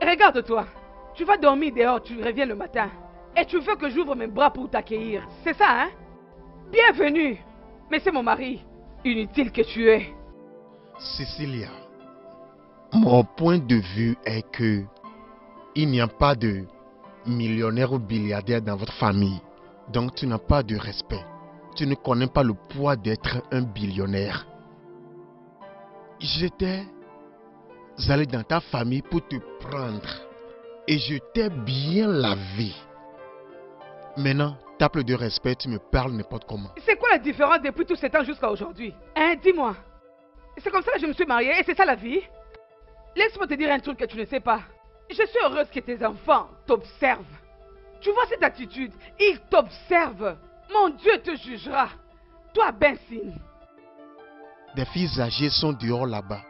Regarde-toi. Tu vas dormir dehors, tu reviens le matin. Et tu veux que j'ouvre mes bras pour t'accueillir. C'est ça, hein? Bienvenue. Mais c'est mon mari. Inutile que tu es. Cécilia, mon point de vue est que il n'y a pas de millionnaire ou milliardaire dans votre famille. Donc tu n'as pas de respect. Tu ne connais pas le poids d'être un billionnaire. J'étais allé dans ta famille pour te prendre. Et je t'ai bien lavé. Maintenant, tape de respect, tu me parles n'importe comment. C'est quoi la différence depuis tout ce temps jusqu'à aujourd'hui? Hein, dis-moi. C'est comme ça que je me suis mariée et c'est ça la vie? Laisse-moi te dire un truc que tu ne sais pas. Je suis heureuse que tes enfants t'observent. Tu vois cette attitude? Ils t'observent. Mon Dieu te jugera. Toi, Benson. Des filles âgées sont dehors là-bas,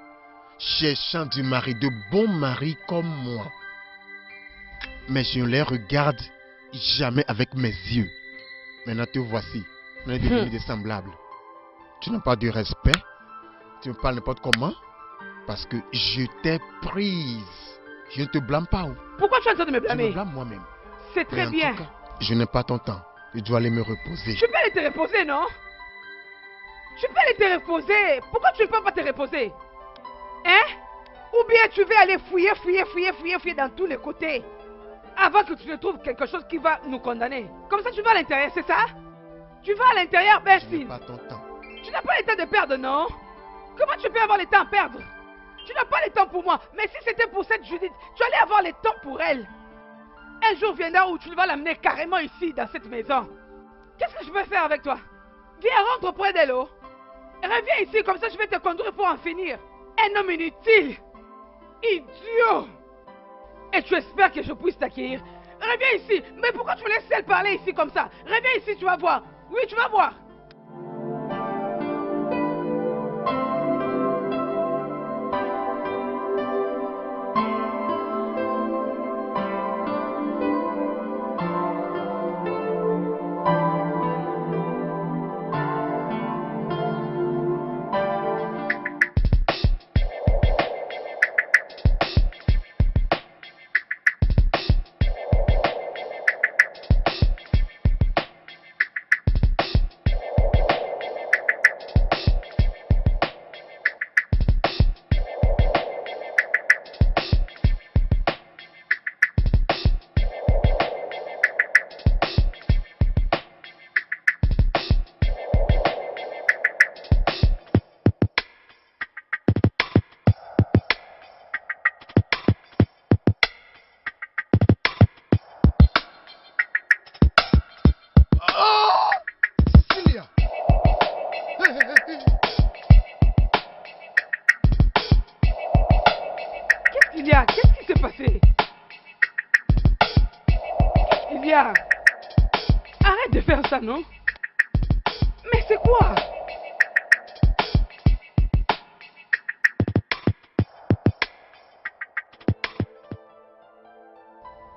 cherchant du mari, de bons maris comme moi. Mais je ne les regarde jamais avec mes yeux. Maintenant te voici. On est devenus des semblables. Tu n'as pas de respect. Tu me parles n'importe comment. Parce que je t'ai prise. Je ne te blâme pas. Pourquoi tu es en train de me Je me blâmer? blâme moi-même. C'est très Mais en bien. tout cas, je n'ai pas ton temps. Je dois aller me reposer. Tu peux aller te reposer, non? Tu peux aller te reposer. Pourquoi tu ne peux pas te reposer? Hein? Ou bien tu veux aller fouiller dans tous les côtés. Avant que tu ne trouves quelque chose qui va nous condamner. Comme ça tu vas à l'intérieur, c'est ça? Tu vas à l'intérieur, Je n'ai Benson. pas ton temps. Tu n'as pas le temps de perdre, non? Comment tu peux avoir le temps à perdre? Tu n'as pas le temps pour moi. Mais si c'était pour cette Judith, tu allais avoir le temps pour elle. Un jour viendra où tu vas l'amener carrément ici, dans cette maison. Qu'est-ce que je peux faire avec toi? Viens, rentre auprès d'elle, oh. Reviens ici, comme ça je vais te conduire pour en finir. Un homme inutile. Idiot. Et tu espères que je puisse t'accueillir? Reviens ici. Mais pourquoi tu me laisses elle parler ici comme ça? Reviens ici, tu vas voir. Oui, tu vas voir. Sylvia, qu'est-ce qui s'est passé? Sylvia, arrête de faire ça, non? Mais c'est quoi?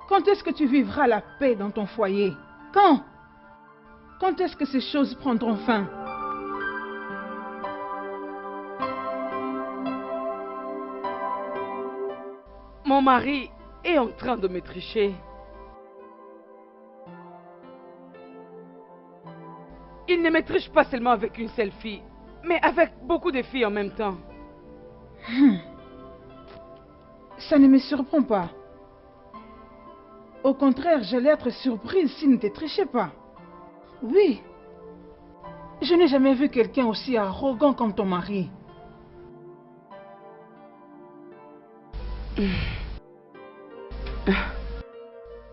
Quand est-ce que tu vivras la paix dans ton foyer? Quand? Quand est-ce que ces choses prendront fin? Mon mari est en train de me tricher. Il ne me triche pas seulement avec une seule fille, mais avec beaucoup de filles en même temps. Ça ne me surprend pas. Au contraire, j'allais être surprise s'il ne te trichait pas. Oui. Je n'ai jamais vu quelqu'un aussi arrogant comme ton mari.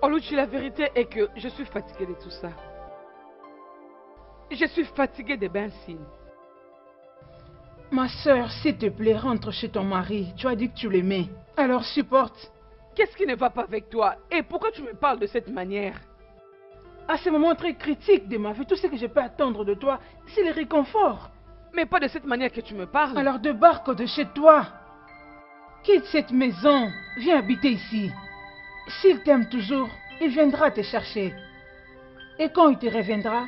Oluchi, la vérité est que je suis fatiguée de tout ça. Je suis fatiguée des Bensin. Ma sœur, s'il te plaît, rentre chez ton mari. Tu as dit que tu l'aimais. Alors supporte. Qu'est-ce qui ne va pas avec toi? Et pourquoi tu me parles de cette manière? À ce moment très critique de ma vie, tout ce que je peux attendre de toi, c'est le réconfort. Mais pas de cette manière que tu me parles. Alors débarque de chez toi. Quitte cette maison. Viens habiter ici. S'il t'aime toujours, il viendra te chercher. Et quand il te reviendra,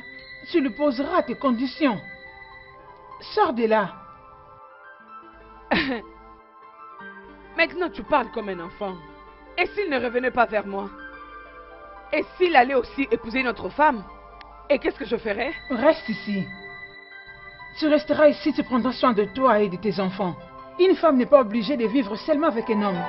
tu lui poseras tes conditions. Sors de là. Maintenant, tu parles comme un enfant. Et s'il ne revenait pas vers moi? Et s'il allait aussi épouser une autre femme? Et qu'est-ce que je ferais? Reste ici. Tu resteras ici, tu prendras soin de toi et de tes enfants. Une femme n'est pas obligée de vivre seulement avec un homme.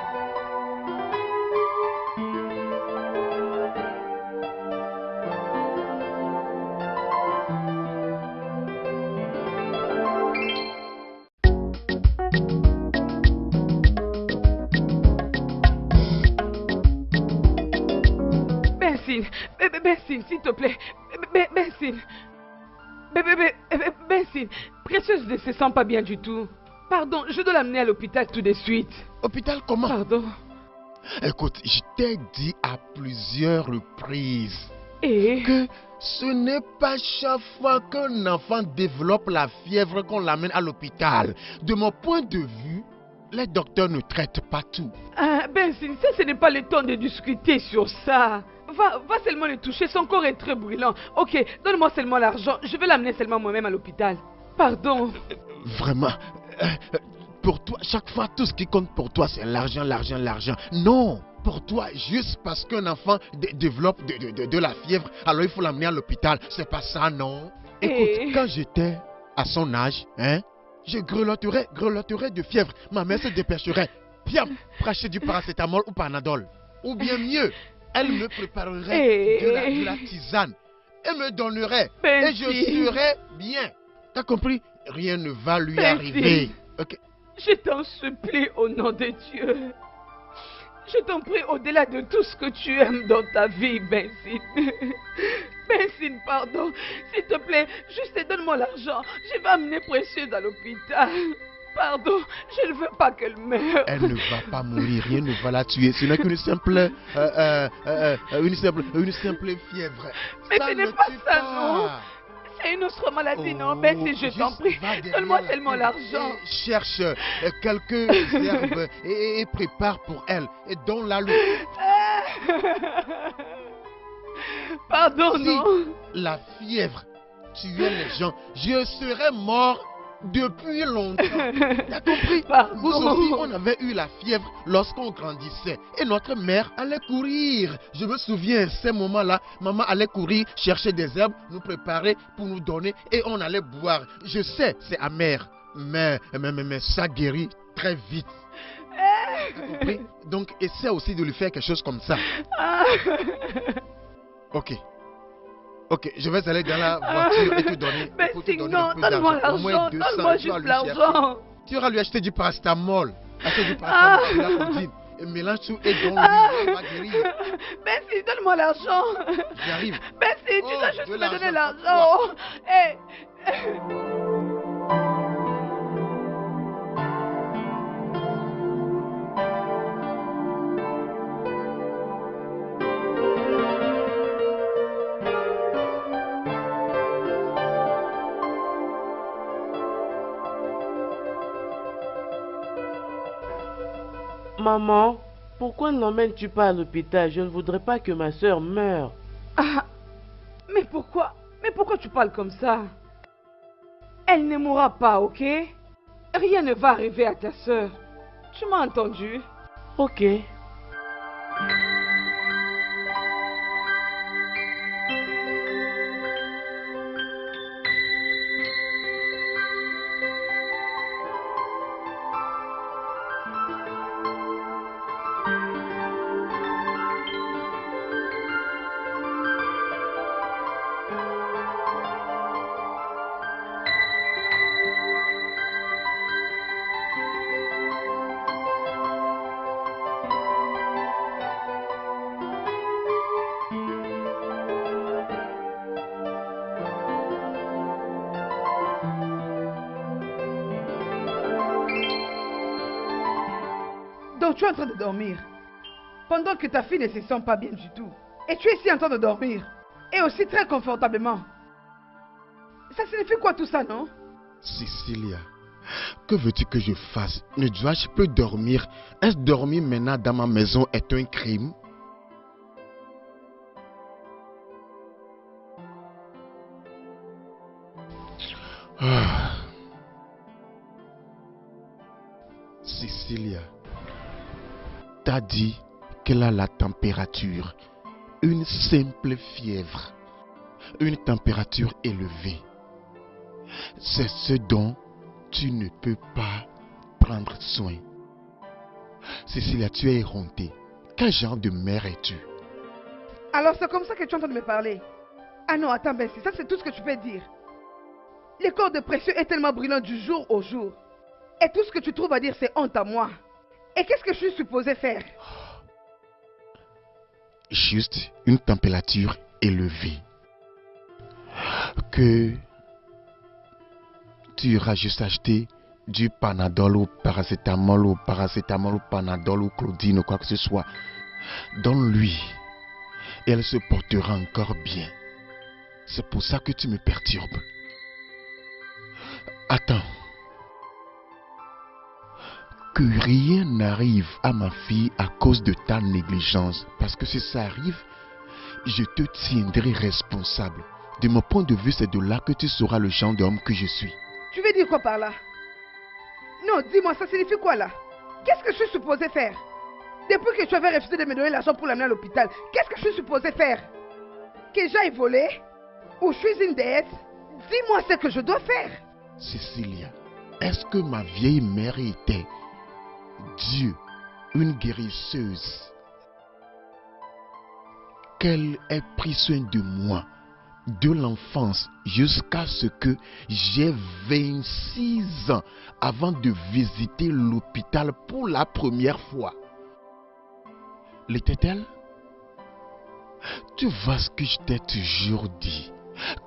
Bensin, s'il te plaît. Bensin. Bensin, Précieuse ne se sent pas bien du tout. Pardon, je dois l'amener à l'hôpital tout de suite. Hôpital comment? Pardon. Écoute, je t'ai dit à plusieurs reprises Et que ce n'est pas chaque fois qu'un enfant développe la fièvre qu'on l'amène à l'hôpital. De mon point de vue, les docteurs ne traitent pas tout. Ah, Bensin, ça ce n'est pas le temps de discuter sur ça. Va seulement le toucher, son corps est très brûlant. Ok, donne-moi seulement l'argent, je vais l'amener seulement moi-même à l'hôpital. Pardon. Vraiment, pour toi, chaque fois, tout ce qui compte pour toi, c'est l'argent, l'argent, l'argent. Non, pour toi, juste parce qu'un enfant développe de la fièvre, alors il faut l'amener à l'hôpital. C'est pas ça, non. Écoute, quand j'étais à son âge, je grelotterais de fièvre. Ma mère se dépêcherait. Bien, prêcher du paracétamol ou panadol. Ou bien mieux, elle me préparerait de la tisane et me donnerait. Et je serais bien. T'as compris? Rien ne va lui arriver. Ok. Je t'en supplie au nom de Dieu. Je t'en prie au-delà de tout ce que tu aimes dans ta vie, Bensin. Bensin, pardon. S'il te plaît, juste donne-moi l'argent. Je vais amener Précieuse à l'hôpital. Pardon, je ne veux pas qu'elle meure. Elle ne va pas mourir, rien ne va la tuer. Ce n'est qu'une simple, une simple fièvre. Mais ce n'est pas ça, non. C'est une autre maladie, non? Bensin, je t'en prie. Donne-moi tellement l'argent. Cherche quelques herbes et prépare pour elle. Et donne-la lui. Pardon, si non. La fièvre tuait les gens, je serais mort depuis longtemps. T'as compris? Pardon. Nous aussi, on avait eu la fièvre lorsqu'on grandissait. Et notre mère allait courir. Je me souviens, ces moments-là, maman allait courir, chercher des herbes, nous préparer pour nous donner et on allait boire. Je sais, c'est amer, mais ça guérit très vite. T'as compris? Donc, essaie aussi de lui faire quelque chose comme ça. Ok. Ok, je vais aller dans la voiture et te donner. Mais pour te donner non, un peu donne-moi d'argent. Au moins l'argent, 200, donne-moi tu vas juste lui chercher. l'argent. Tu iras lui acheter du paracétamol. Acheter du paracétamol, la cousine. Et mélange tout et donne-lui, va guérir. Bensin, donne-moi l'argent. J'arrive. Bensin, tu Oh, dois juste de me donner l'argent, l'argent. Oh, hey. Maman, pourquoi ne l'emmènes-tu pas à l'hôpital? Je ne voudrais pas que ma soeur meure. Ah, mais pourquoi? Mais pourquoi tu parles comme ça? Elle ne mourra pas, ok? Rien ne va arriver à ta soeur. Tu m'as entendu? Ok. Donc tu es en train de dormir, pendant que ta fille ne se sent pas bien du tout. Et tu es ici en train de dormir, et aussi très confortablement. Ça signifie quoi tout ça, non? Cecilia, que veux-tu que je fasse? Ne dois-je plus dormir? Est-ce dormir maintenant dans ma maison est un crime? Ah. Cecilia, t'as dit qu'elle a la température, une simple fièvre, une température élevée. C'est ce dont tu ne peux pas prendre soin. Cecilia, tu es éhontée. Quel genre de mère es-tu? Alors c'est comme ça que tu es en train de me parler? Ah non, attends, Bessie, ça c'est tout ce que tu peux dire. Le corps de précieux est tellement brûlant du jour au jour. Et tout ce que tu trouves à dire, c'est honte à moi. Et qu'est-ce que je suis supposé faire? Juste une température élevée. Que tu iras juste acheter du Panadol ou paracétamol ou Panadol ou Claudine ou quoi que ce soit. Donne-lui. Et elle se portera encore bien. C'est pour ça que tu me perturbes. Attends. Que rien n'arrive à ma fille à cause de ta négligence. Parce que si ça arrive, je te tiendrai responsable. De mon point de vue, c'est de là que tu sauras le genre d'homme que je suis. Tu veux dire quoi par là? Non, dis-moi, ça signifie quoi là? Qu'est-ce que je suis supposé faire? Depuis que tu avais refusé de me donner l'argent pour l'amener à l'hôpital, qu'est-ce que je suis supposé faire? Que j'aille voler? Ou je suis une déesse? Dis-moi ce que je dois faire. Cecilia, est-ce que ma vieille mère était Dieu, une guérisseuse? Qu'elle ait pris soin de moi de l'enfance jusqu'à ce que j'ai 26 ans avant de visiter l'hôpital pour la première fois. L'était-elle? Tu vois ce que je t'ai toujours dit,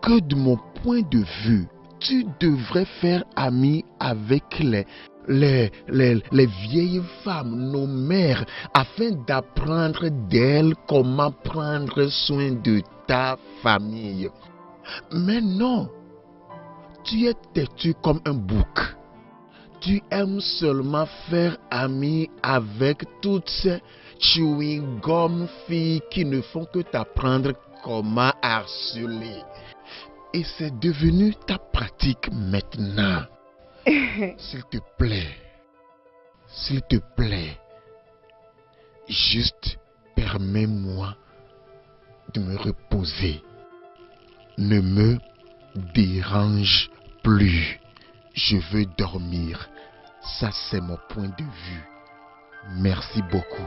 que de mon point de vue, tu devrais faire ami avec les vieilles femmes, nos mères, afin d'apprendre d'elles comment prendre soin de ta famille. Mais non, tu es têtu comme un bouc. Tu aimes seulement faire ami avec toutes ces chewing-gum filles qui ne font que t'apprendre comment harceler. Et c'est devenu ta pratique maintenant. S'il te plaît, juste permets-moi de me reposer. Ne me dérange plus. Je veux dormir. Ça, c'est mon point de vue. Merci beaucoup.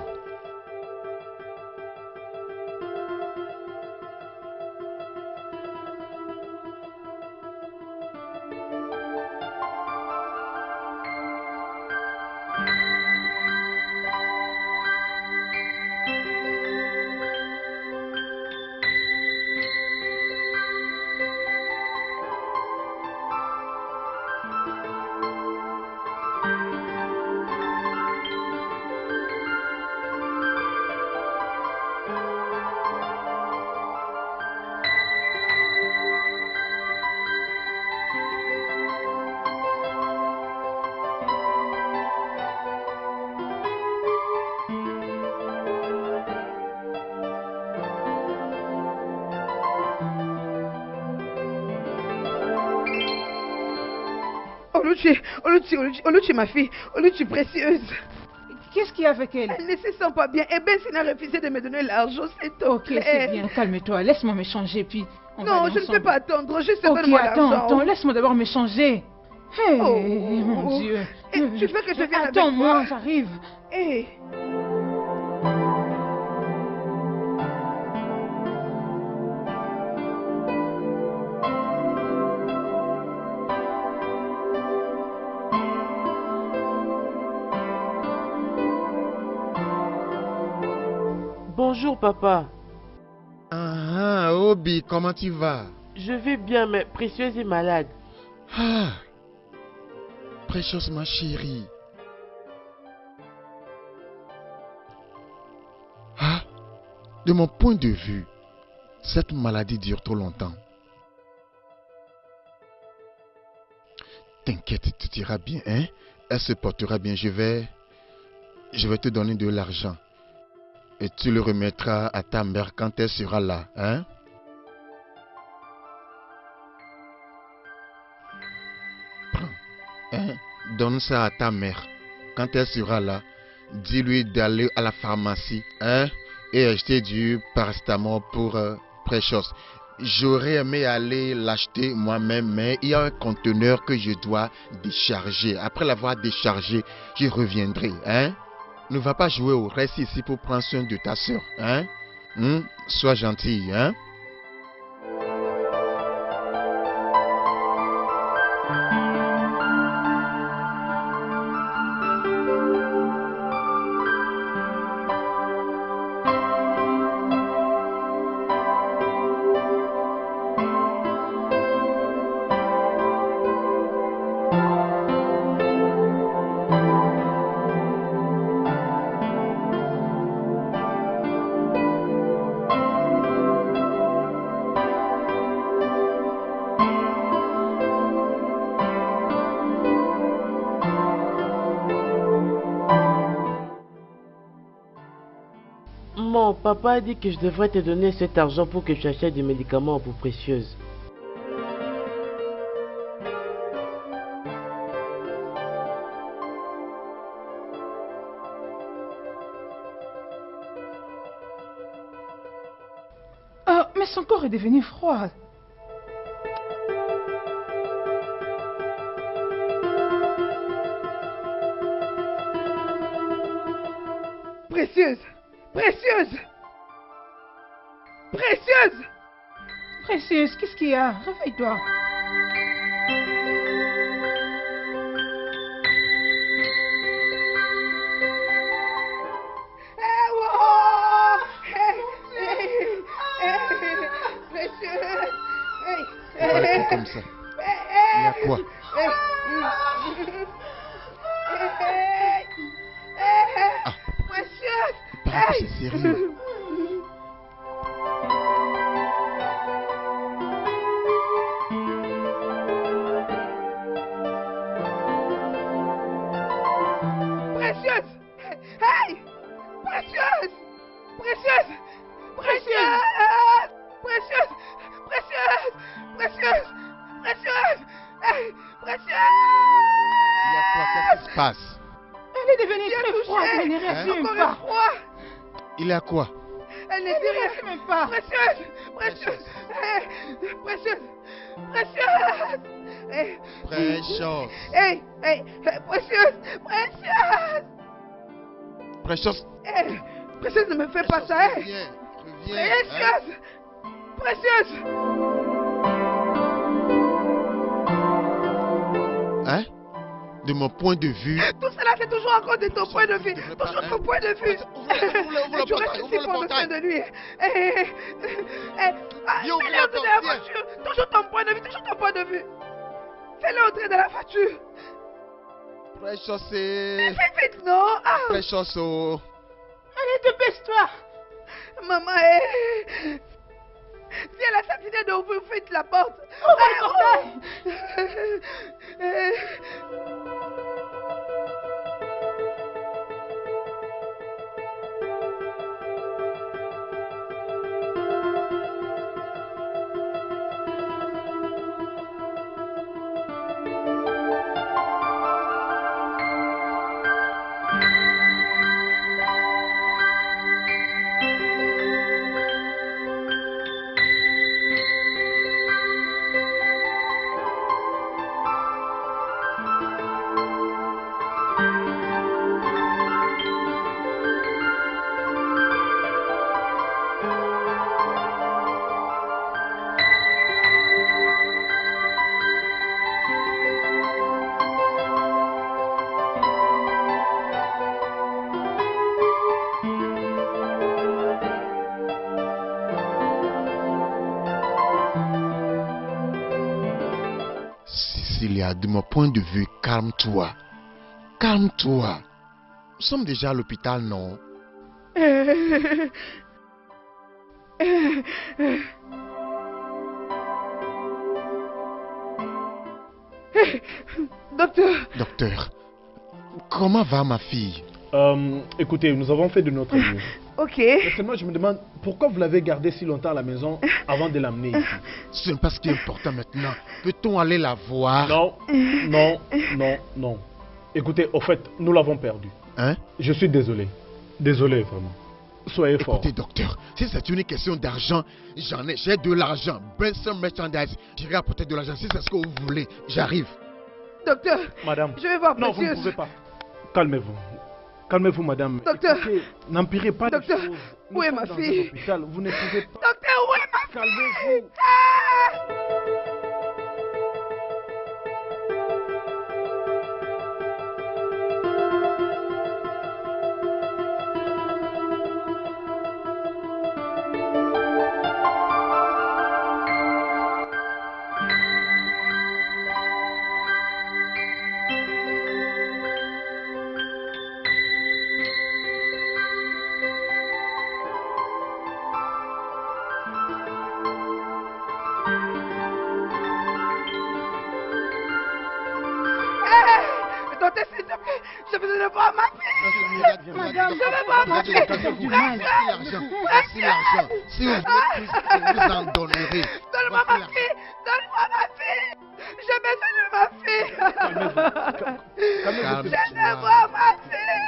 Oluchi, ma fille, Oluchi précieuse. Qu'est-ce qu'il y a avec elle? Elle ne se sent pas bien. Et Benson a refusé de me donner l'argent, s'il te Ok, plaît. c'est bien, calme-toi. Laisse-moi m'échanger, puis on va Non, aller je ne peux ensemble. pas attendre. Juste Ok, donne-moi l'argent. attends, laisse-moi d'abord m'échanger. Hey, mon Dieu. Et tu veux que je vienne avec Attends-moi, toi? j'arrive. Hey. Bonjour, papa. Ah, Obi, comment tu vas? Je vais bien, mais Précieuse est malade. Ah, Precious, ma chérie. Ah, de mon point de vue, cette maladie dure trop longtemps. T'inquiète, tout ira bien, hein? Elle se portera bien. Je vais te donner de l'argent. Et tu le remettras à ta mère quand elle sera là, hein? Prends, hein? Donne ça à ta mère. Quand elle sera là, dis-lui d'aller à la pharmacie, hein? Et acheter du paracétamol pour Precious. J'aurais aimé aller l'acheter moi-même, mais il y a un conteneur que je dois décharger. Après l'avoir déchargé, je reviendrai, hein? Ne va pas jouer au reste ici pour prendre soin de ta soeur, hein? Sois gentil, hein? Mon papa a dit que je devrais te donner cet argent pour que tu achètes des médicaments pour Précieuse. Ah, mais son corps est devenu froid. Précieuse. Précieuse. Précieuse. Précieuse, qu'est-ce qu'il y a? Réveille-toi. Précieuse. On va le comme ça. Il y a quoi? Ah. Précieuse. Il paraît que c'est sérieux. Précieuse. Hey. Précieuse. Précieuse. Précieuse. Précieuse. Précieuse. Précieuse. Précieuse. Hey. Précieuse. Il y a quoi? Qu'est-ce qui se passe? Elle est devenue très froide, elle ne réagit même pas. Froid. Il y a quoi? Elle ne Elle dit ne rien. réagit même pas. Précieuse. Précieuse. Hey. Précieuse. Précieuse. Hey. Precious. Hey. Hey. Précieuse. Précieuse. Precious. Hey. Précieuse, ne me fais pas ça. Hey. Reviens. Reviens. Hein? Précieuse. Précieuse. Hein? De mon point de vue, Tout cela, c'est toujours encore de ton point de vue. devrais pas, Toujours hein. ton point de vue. Ouvre Tu le restes portail, ici ouvre le pour me portail. faire de lui. Viens ouvrir Fais-le la entrer porte, de la viens. voiture. Toujours ton point de vue, toujours ton point de vue. Fais-le entrer dans la voiture. Precious, c'est... Fais vite, non? Ah, Precious, oh. Allez, dépêche-toi. maman, si elle a cette idée d'ouvrir vite la porte. Ouvre le de mon point de vue, calme-toi. Calme-toi. Nous sommes déjà à l'hôpital, non? Docteur, Docteur, comment va ma fille? Écoutez, nous avons fait de notre mieux. ok. Mais seulement, je me demande pourquoi vous l'avez gardée si longtemps à la maison avant de l'amener ici. Ce n'est pas ce qui est important maintenant. Peut-on aller la voir? Non, non, non, non. Écoutez, au fait, nous l'avons perdue. Hein? Je suis désolé. Désolé, vraiment. Soyez fort. Écoutez, docteur, si c'est une question d'argent, j'en ai, j'ai de l'argent. Benson Merchandise, j'irai apporter de l'argent si c'est ce que vous voulez. J'arrive. Docteur, Madame. je vais voir Non, vous ne Précieuse. pouvez pas. Calmez-vous. Calmez-vous, madame. Docteur. Écoutez, n'empirez pas Docteur, les choses. Nous où est sommes ma dans fille? un hôpital. Vous ne pouvez pas. Docteur, où est ma fille? Calmez-vous. Docteur, s'il te plaît, je veux voir ma fille. Madame, je veux voir ma fille. Voici l'argent. Si vous voulez, je vous en donnerai. Donne-moi ma fille. Donne-moi ma fille. J'ai besoin de ma fille. Calmez-vous. Je veux voir ma fille.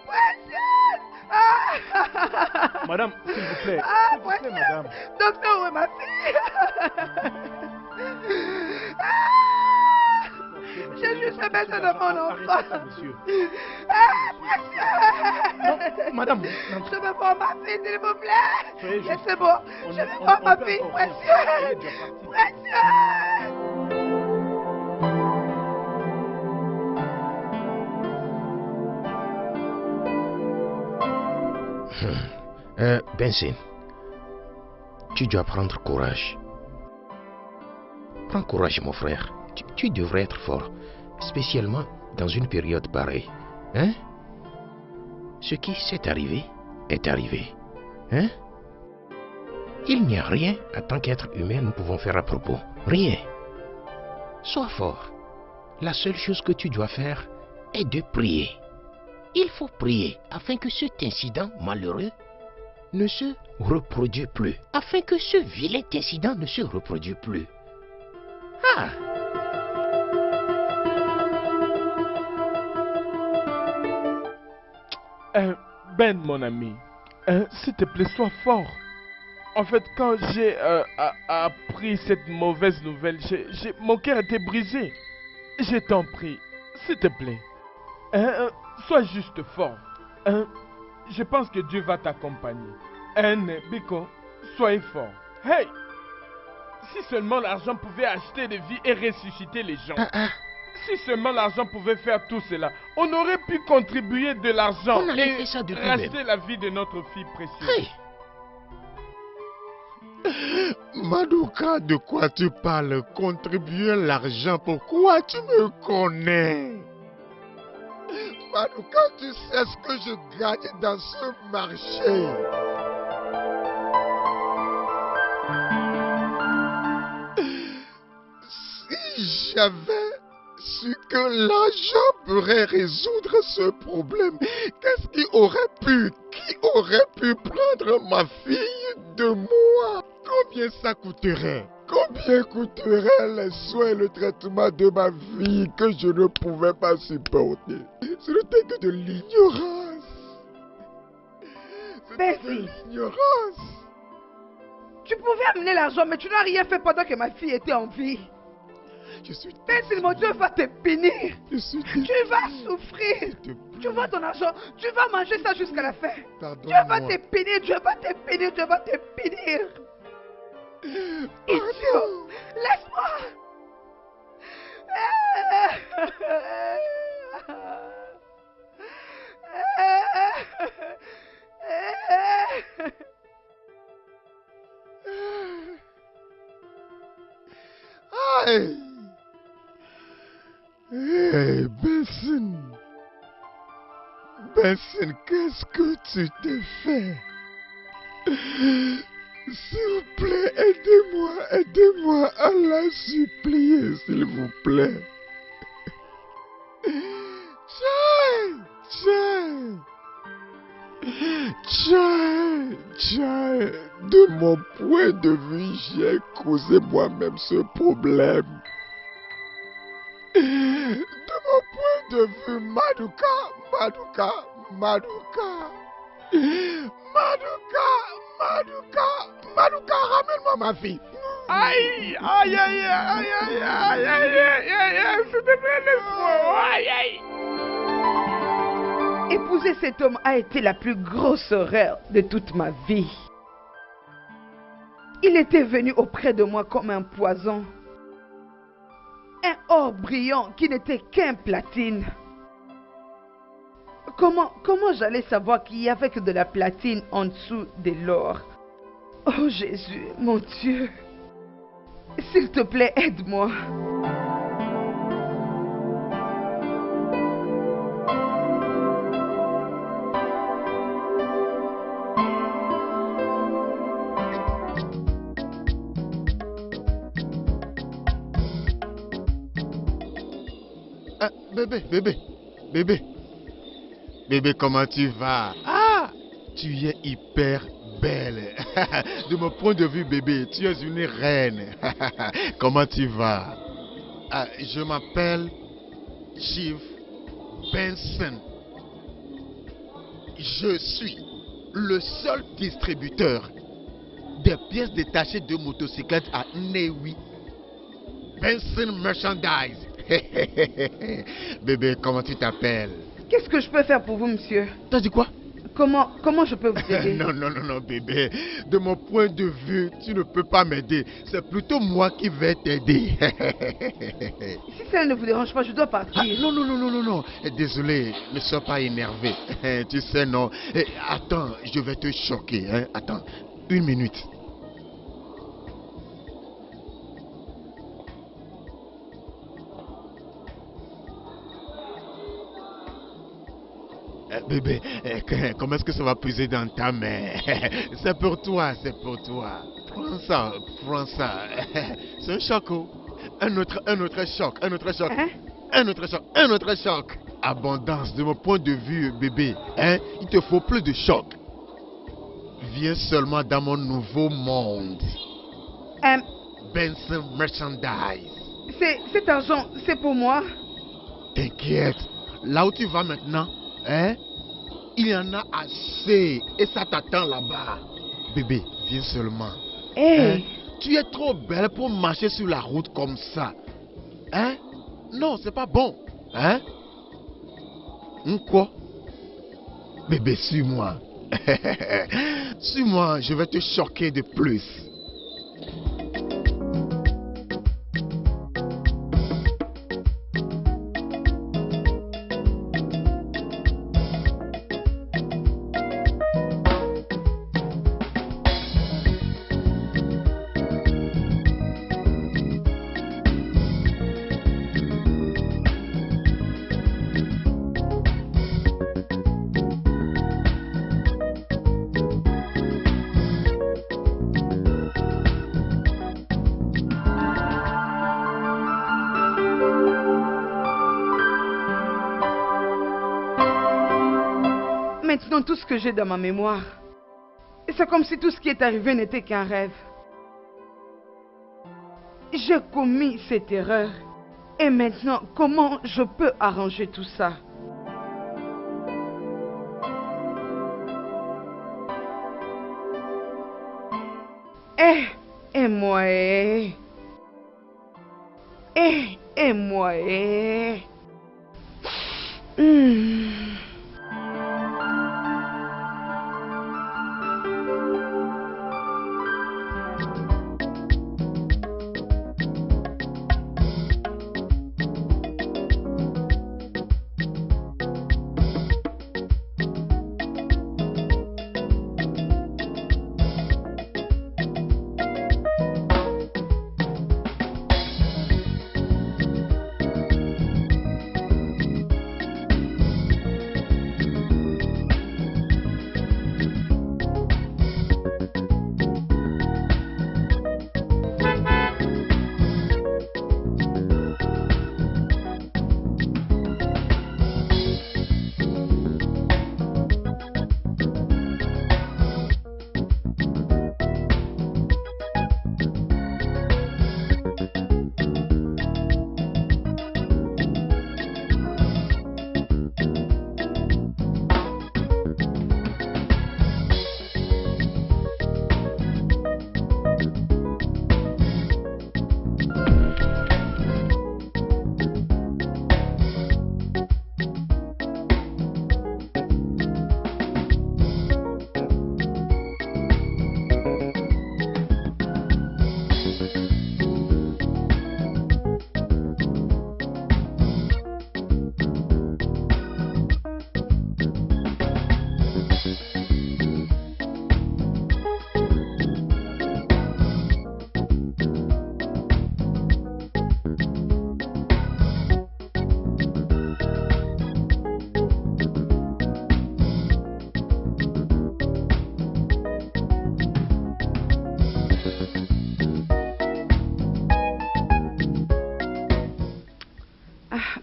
Précieuse. Madame, s'il vous plaît. Ah, S'il vous plaît, madame. Docteur, où est ma fille? J'ai juste besoin de mon Arrêtez enfant. ça, monsieur. Précieuse. Madame, Je veux voir ma fille, s'il vous plaît. Soyez juste. C'est bon. Je veux voir ma fille, précieuse. Précieuse. Benson, tu dois prendre courage. Prends courage, mon frère. Tu devrais être fort, spécialement dans une période pareille. Hein? Ce qui s'est arrivé est arrivé. Hein? Il n'y a rien, en tant qu'être humain, nous pouvons faire à propos. Rien. Sois fort. La seule chose que tu dois faire est de prier. Il faut prier afin que cet incident malheureux ne se reproduise plus. Afin que ce vilain incident ne se reproduise plus. Ah! Ben, mon ami, s'il te plaît, sois fort. En fait, quand j'ai appris cette mauvaise nouvelle, mon cœur était brisé. Je t'en prie, s'il te plaît. Sois juste fort. Je pense que Dieu va t'accompagner. Biko, soyez fort. Hey! Si seulement l'argent pouvait acheter des vies et ressusciter les gens. Si seulement l'argent pouvait faire tout cela, on aurait pu contribuer de l'argent On allait et faire ça depuis racheter même. la vie de notre fille précieuse. Hey! Maduka, de quoi tu parles? Contribuer l'argent, pourquoi tu me connais? Maduka, tu sais ce que je gagne dans ce marché. Si j'avais su que l'argent pourrait résoudre ce problème, qu'est-ce qui aurait pu prendre ma fille de moi? Combien ça coûterait? Combien coûterait les soins et le traitement de ma fille que je ne pouvais pas supporter? Ce n'était que de l'ignorance. C'était de l'ignorance. Tu pouvais amener l'argent, mais tu n'as rien fait pendant que ma fille était en vie. Je suis Benson, mon Dieu va te punir. Je suis Tu vas souffrir. Tu vois ton argent, tu vas manger ça jusqu'à la fin. Dieu va Pardonne-moi. te punir, Dieu va te punir, Dieu va te punir. Idiot, laisse-moi. Hey! Hey, Benson! Benson, qu'est-ce que tu t'es fait? S'il vous plaît, aidez-moi à la supplier, s'il vous plaît. Tchai, de mon point de vue, j'ai causé moi-même ce problème. De mon point de vue, Maduka, ramène-moi ma fille. Aïe, aïe, aïe, aïe, aïe, aïe, aïe, aïe, aïe, s'il te plaît, laisse-moi, aïe, aïe. Épouser cet homme a été la plus grosse erreur de toute ma vie. Il était venu auprès de moi comme un poison. Un or brillant qui n'était qu'un platine. Comment j'allais savoir qu'il y avait que de la platine en dessous de l'or? Oh Jésus, mon Dieu. S'il te plaît, aide-moi. Bébé, comment tu vas? Ah, tu es hyper belle. De mon point de vue, bébé, tu es une reine. Comment tu vas? Je m'appelle Chief Benson. Je suis le seul distributeur des pièces détachées de motocyclettes à Newi. Benson Merchandise. Bébé, comment tu t'appelles? Qu'est-ce que je peux faire pour vous, monsieur? T'as dit quoi? Comment je peux vous aider? Non, bébé. De mon point de vue, tu ne peux pas m'aider. C'est plutôt moi qui vais t'aider. Si ça ne vous dérange pas, je dois partir. Non. Désolé, ne sois pas énervé. Tu sais, non. Attends, je vais te choquer. Hein? Attends, 1 minute. Bébé, comment est-ce que ça va puiser dans ta main? C'est pour toi. Prends ça. C'est un choc. Un autre choc. Hein? Un autre choc. Abondance, de mon point de vue, bébé. Hein? Il te faut plus de choc. Viens seulement dans mon nouveau monde. Benson Merchandise. Cet argent, c'est pour moi? T'inquiète. Là où tu vas maintenant, hein? Il y en a assez et ça t'attend là-bas. Bébé, viens seulement. Hey. Hein? Tu es trop belle pour marcher sur la route comme ça. Hein? Non, c'est pas bon. Hein? Quoi? Bébé, suis-moi. Suis-moi, je vais te choquer de plus. Maintenant, tout ce que j'ai dans ma mémoire, c'est comme si tout ce qui est arrivé n'était qu'un rêve. J'ai commis cette erreur. Et maintenant, comment je peux arranger tout ça? Moi.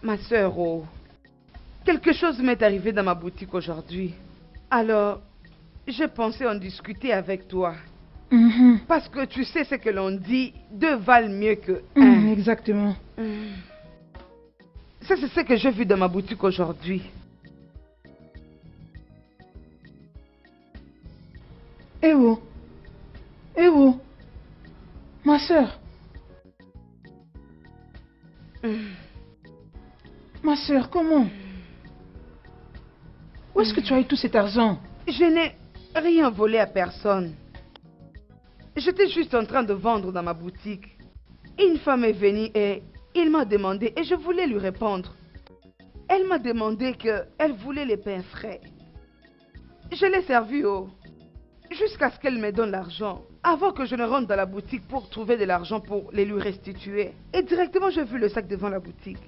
Ma sœur, oh. Quelque chose m'est arrivé dans ma boutique aujourd'hui. Alors, j'ai pensé en discuter avec toi. Parce que tu sais ce que l'on dit, 2 valent mieux que 1. Exactement. Ça, c'est ce que j'ai vu dans ma boutique aujourd'hui. Eh oh. Eh oh. Ma sœur. Ma sœur, comment? Où est-ce que tu as eu tout cet argent? Je n'ai rien volé à personne. J'étais juste en train de vendre dans ma boutique. Une femme est venue et il m'a demandé, et je voulais lui répondre. Elle m'a demandé qu'elle voulait les pains frais. Je l'ai servi jusqu'à ce qu'elle me donne l'argent, avant que je ne rentre dans la boutique pour trouver de l'argent pour les lui restituer. Et directement, j'ai vu le sac devant la boutique.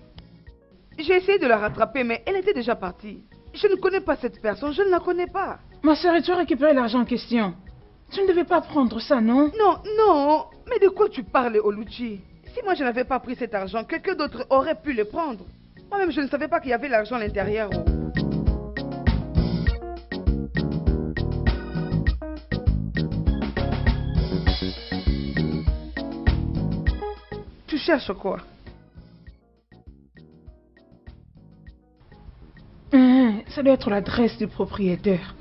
J'ai essayé de la rattraper, mais elle était déjà partie. Je ne connais pas cette personne, je ne la connais pas. Ma sœur, et tu as récupéré l'argent en question? Tu ne devais pas prendre ça, non? Non, non, mais de quoi tu parles, Oluchi? Si moi je n'avais pas pris cet argent, quelqu'un d'autre aurait pu le prendre. Moi-même, je ne savais pas qu'il y avait l'argent à l'intérieur. Tu cherches quoi? Ça doit être l'adresse du propriétaire.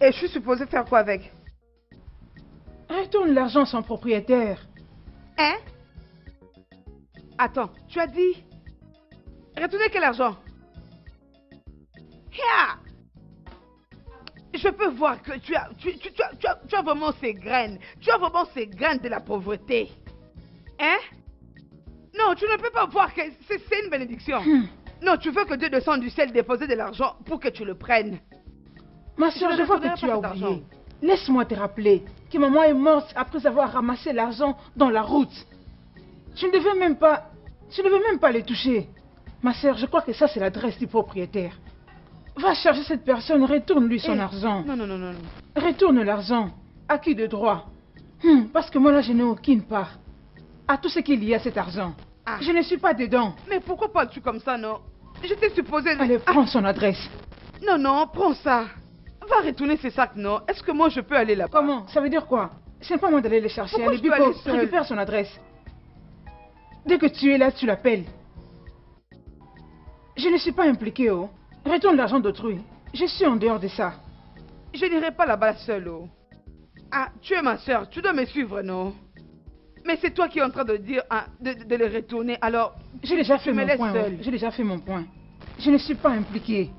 Et je suis supposée faire quoi avec? Retourne l'argent à son propriétaire. Hein? Attends, tu as dit... Retourner quel argent? Yeah! Je peux voir que tu as vraiment ces graines. Tu as vraiment ces graines de la pauvreté. Hein? Non, tu ne peux pas voir que c'est une bénédiction. Non, tu veux que Dieu descende du ciel déposer de l'argent pour que tu le prennes. Ma soeur, je vois que tu as oublié. Laisse-moi te rappeler que maman est morte après avoir ramassé l'argent dans la route. Tu ne devais même pas les toucher. Ma soeur, je crois que ça c'est l'adresse du propriétaire. Va chercher cette personne, retourne-lui son argent. Non, non, non, non. Retourne l'argent. À qui de droit? Parce que moi là, je n'ai aucune part à tout ce qu'il y a cet argent. Je ne suis pas dedans. Mais pourquoi parles-tu comme ça, non? J'étais supposée... Allez, prends son adresse. Non, non, prends ça. Va retourner ces sacs, non? Est-ce que moi je peux aller là-bas? Comment? Ça veut dire quoi? Ce n'est pas moi d'aller les chercher. Pourquoi Allez, je peux aller seule? récupère son adresse. Dès que tu es là, tu l'appelles. Je ne suis pas impliquée, oh. Retourne l'argent d'autrui. Je suis en dehors de ça. Je n'irai pas là-bas seule, oh. Ah, tu es ma soeur, tu dois me suivre, non? Mais c'est toi qui es en train de dire de les retourner, alors... J'ai déjà fait mon point. J'ai déjà fait mon point. Je ne suis pas impliquée.